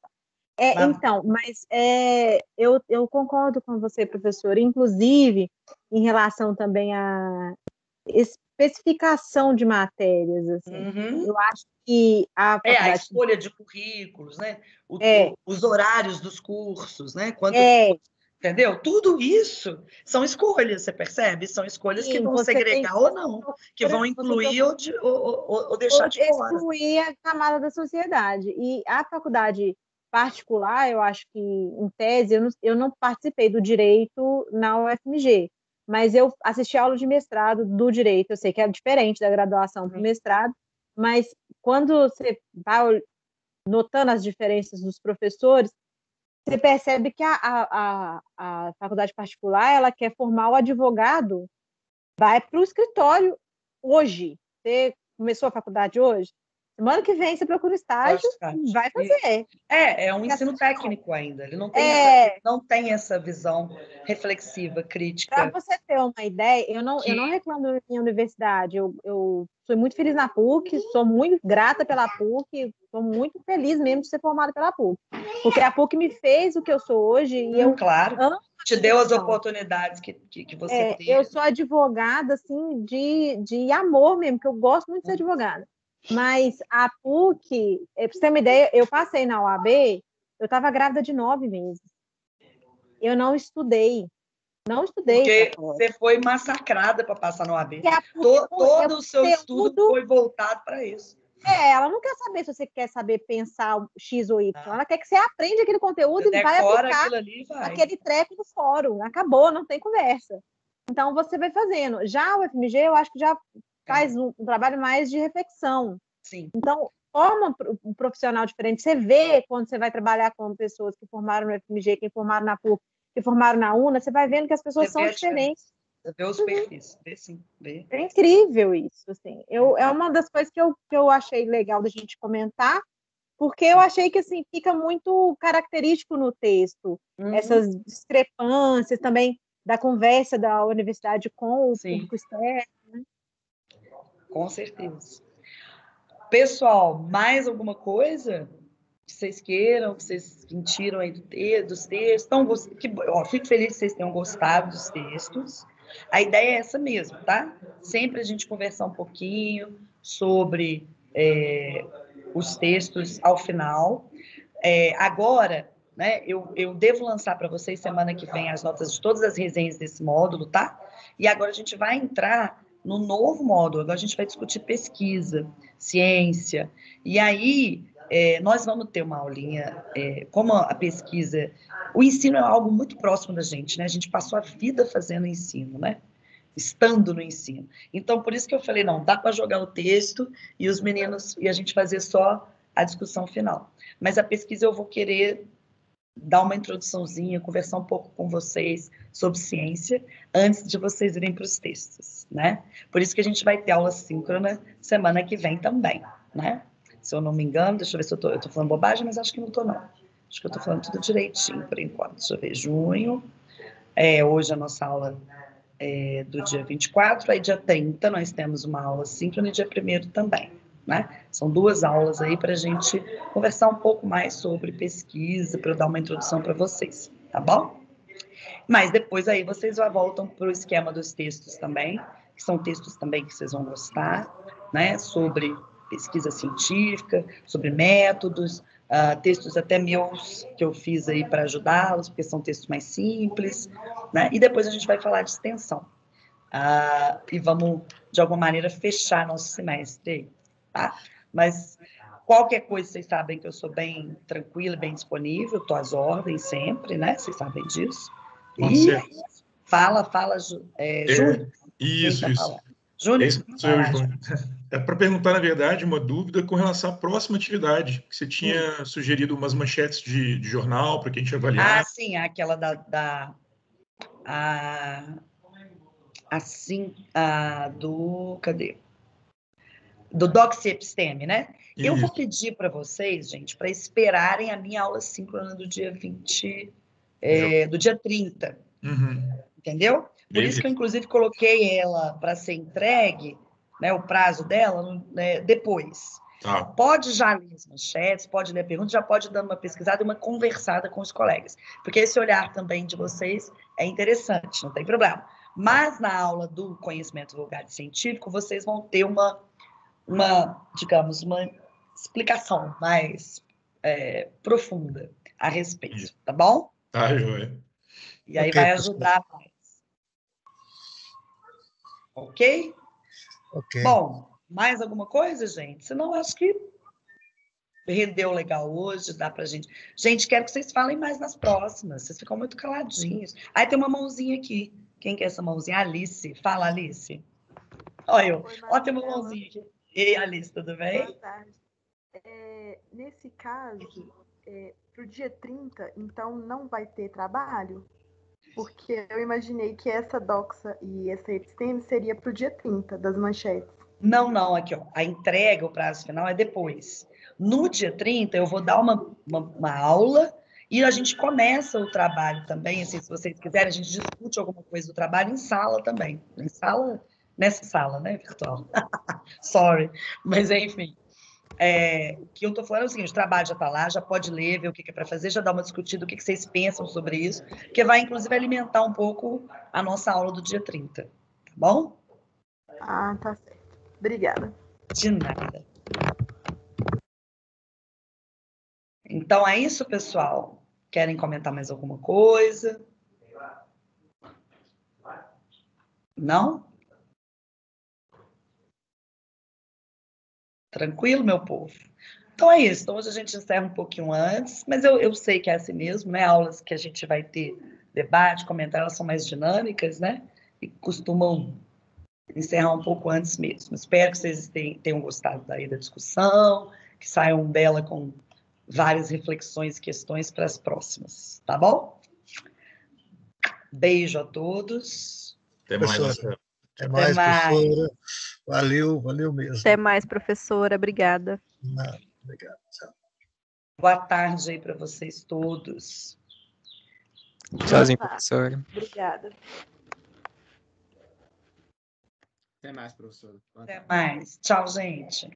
Então, mas eu concordo com você, professora, inclusive em relação também à especificação de matérias. Assim. Eu acho que a
faculdade... a escolha de currículos, né? Os horários dos cursos, né? Entendeu? Tudo isso são escolhas, você percebe? São escolhas que vão segregar ou não, que vão incluir ou deixar de fora.
Excluir a camada da sociedade. E a faculdade particular, eu acho que, em tese, eu não participei do direito na UFMG, mas eu assisti a aula de mestrado do direito, eu sei que é diferente da graduação para o mestrado, mas quando você vai notando as diferenças dos professores, você percebe que a faculdade particular, ela quer formar o advogado, vai para o escritório hoje. Você começou a faculdade hoje? Semana que vem você procura estágio, vai fazer.
É um ensino técnico ainda. Ele não tem essa visão reflexiva, crítica.
Para você ter uma ideia, eu não reclamo da minha universidade. Eu sou muito feliz na PUC, sou muito grata pela PUC, sou muito feliz mesmo de ser formada pela PUC. Porque a PUC me fez o que eu sou hoje e eu amo.
Te deu as oportunidades que você teve.
Eu sou advogada, assim, de amor mesmo, que eu gosto muito de ser advogada. Mas a PUC, para você ter uma ideia, eu passei na UAB, eu estava grávida de 9 meses. Eu não estudei.
Porque você foi massacrada para passar na UAB. Todo o seu estudo foi voltado para isso.
Ela não quer saber se você quer saber pensar X ou Y. Ela quer que você aprenda aquele conteúdo e vai aplicar aquele treco do fórum. Acabou, não tem conversa. Então, você vai fazendo. Já o FMG, eu acho que já faz um trabalho mais de reflexão.
Sim.
Então, forma um profissional diferente. Você vê quando você vai trabalhar com pessoas que formaram no FMG, que formaram na PUC, que formaram na UNA, você vai vendo que as pessoas são diferentes.
Você vê os perfis. Vê.
É incrível isso. Assim. É uma das coisas que eu achei legal da gente comentar, porque eu achei que assim, fica muito característico no texto. Essas discrepâncias também da conversa da universidade com o público externo. Né?
Com certeza. Pessoal, mais alguma coisa que vocês queiram, que vocês sentiram aí dos textos? Então, fico feliz que vocês tenham gostado dos textos. A ideia é essa mesmo, tá? Sempre a gente conversar um pouquinho sobre os textos ao final. Agora, né, eu devo lançar para vocês semana que vem as notas de todas as resenhas desse módulo, tá? E agora a gente vai entrar no novo módulo. Agora a gente vai discutir pesquisa, ciência. E aí, nós vamos ter uma aulinha, como a pesquisa, o ensino é algo muito próximo da gente, né? A gente passou a vida fazendo ensino, né? Estando no ensino. Então, por isso que eu falei, não, dá para jogar o texto e os meninos, e a gente fazer só a discussão final. Mas a pesquisa eu vou querer dar uma introduçãozinha, conversar um pouco com vocês sobre ciência, antes de vocês irem para os textos, né? Por isso que a gente vai ter aula síncrona semana que vem também, né? Se eu não me engano, deixa eu ver se eu tô falando bobagem, mas acho que não estou, não. Acho que eu estou falando tudo direitinho, por enquanto. Deixa eu ver, junho, hoje a nossa aula do dia 24, aí dia 30 nós temos uma aula síncrona e dia 1º também, né? São 2 aulas aí para a gente conversar um pouco mais sobre pesquisa, para eu dar uma introdução para vocês, tá bom? Mas depois aí vocês já voltam para o esquema dos textos também, que são textos também que vocês vão gostar, né? Sobre pesquisa científica, sobre métodos, textos até meus que eu fiz aí para ajudá-los, porque são textos mais simples, né? E depois a gente vai falar de extensão. E vamos, de alguma maneira, fechar nosso semestre aí, tá? Mas qualquer coisa, vocês sabem que eu sou bem tranquila, bem disponível, estou às ordens sempre, né? Vocês sabem disso. E fala, Júnior.
Isso.
Júnior?
Sou eu, Júnior. É para perguntar, na verdade, uma dúvida com relação à próxima atividade, que você tinha sugerido umas manchetes de jornal para que a gente avaliar.
Sim, aquela cadê? Do Doxy Episteme, né? Isso. Eu vou pedir para vocês, gente, para esperarem a minha aula síncrona do dia 20, do dia 30. Entendeu? Por isso que eu, inclusive, coloquei ela para ser entregue, né, o prazo dela, depois.
Tá.
Pode já ler as manchetes, pode ler a pergunta, já pode ir dando uma pesquisada e uma conversada com os colegas. Porque esse olhar também de vocês é interessante, não tem problema. Mas na aula do conhecimento vulgar e científico, vocês vão ter uma explicação mais profunda a respeito, tá bom?
Tá, joia.
E aí vai ajudar mais. Ok?
Ok.
Bom, mais alguma coisa, gente? Senão, acho que rendeu legal hoje, dá pra gente... Gente, quero que vocês falem mais nas próximas. Vocês ficam muito caladinhos. Aí tem uma mãozinha aqui. Quem que é essa mãozinha? Alice. Fala, Alice. Olha eu. Ó, tem uma mãozinha aqui. Ei, Alice, tudo bem?
Boa tarde. Nesse caso, pro dia 30, então não vai ter trabalho? Porque eu imaginei que essa doxa e essa episteme seria para o dia 30 das manchetes.
Não, aqui, ó. A entrega, o prazo final é depois. No dia 30, eu vou dar uma aula e a gente começa o trabalho também, assim, se vocês quiserem, a gente discute alguma coisa do trabalho em sala também. Nessa sala, né, virtual. Sorry. Mas, enfim. O que eu estou falando é o seguinte, o trabalho já está lá, já pode ler, ver o que é para fazer, já dar uma discutida, o que vocês pensam sobre isso, que vai, inclusive, alimentar um pouco a nossa aula do dia 30, tá bom?
Tá certo. Obrigada.
De nada. Então, é isso, pessoal. Querem comentar mais alguma coisa? Não? Tranquilo, meu povo? Então é isso. Então hoje a gente encerra um pouquinho antes, mas eu sei que é assim mesmo, né? Aulas que a gente vai ter debate, comentário, elas são mais dinâmicas, né? E costumam encerrar um pouco antes mesmo. Espero que vocês tenham gostado daí da discussão, que saiam dela com várias reflexões e questões para as próximas, tá bom? Beijo a todos.
Até mais.
Até mais, professora. Valeu mesmo.
Até mais, professora. Obrigada.
Obrigado. Tchau.
Boa tarde aí para vocês todos.
Tchauzinho, professora.
Obrigada.
Até mais, professora.
Até mais. Tchau, gente.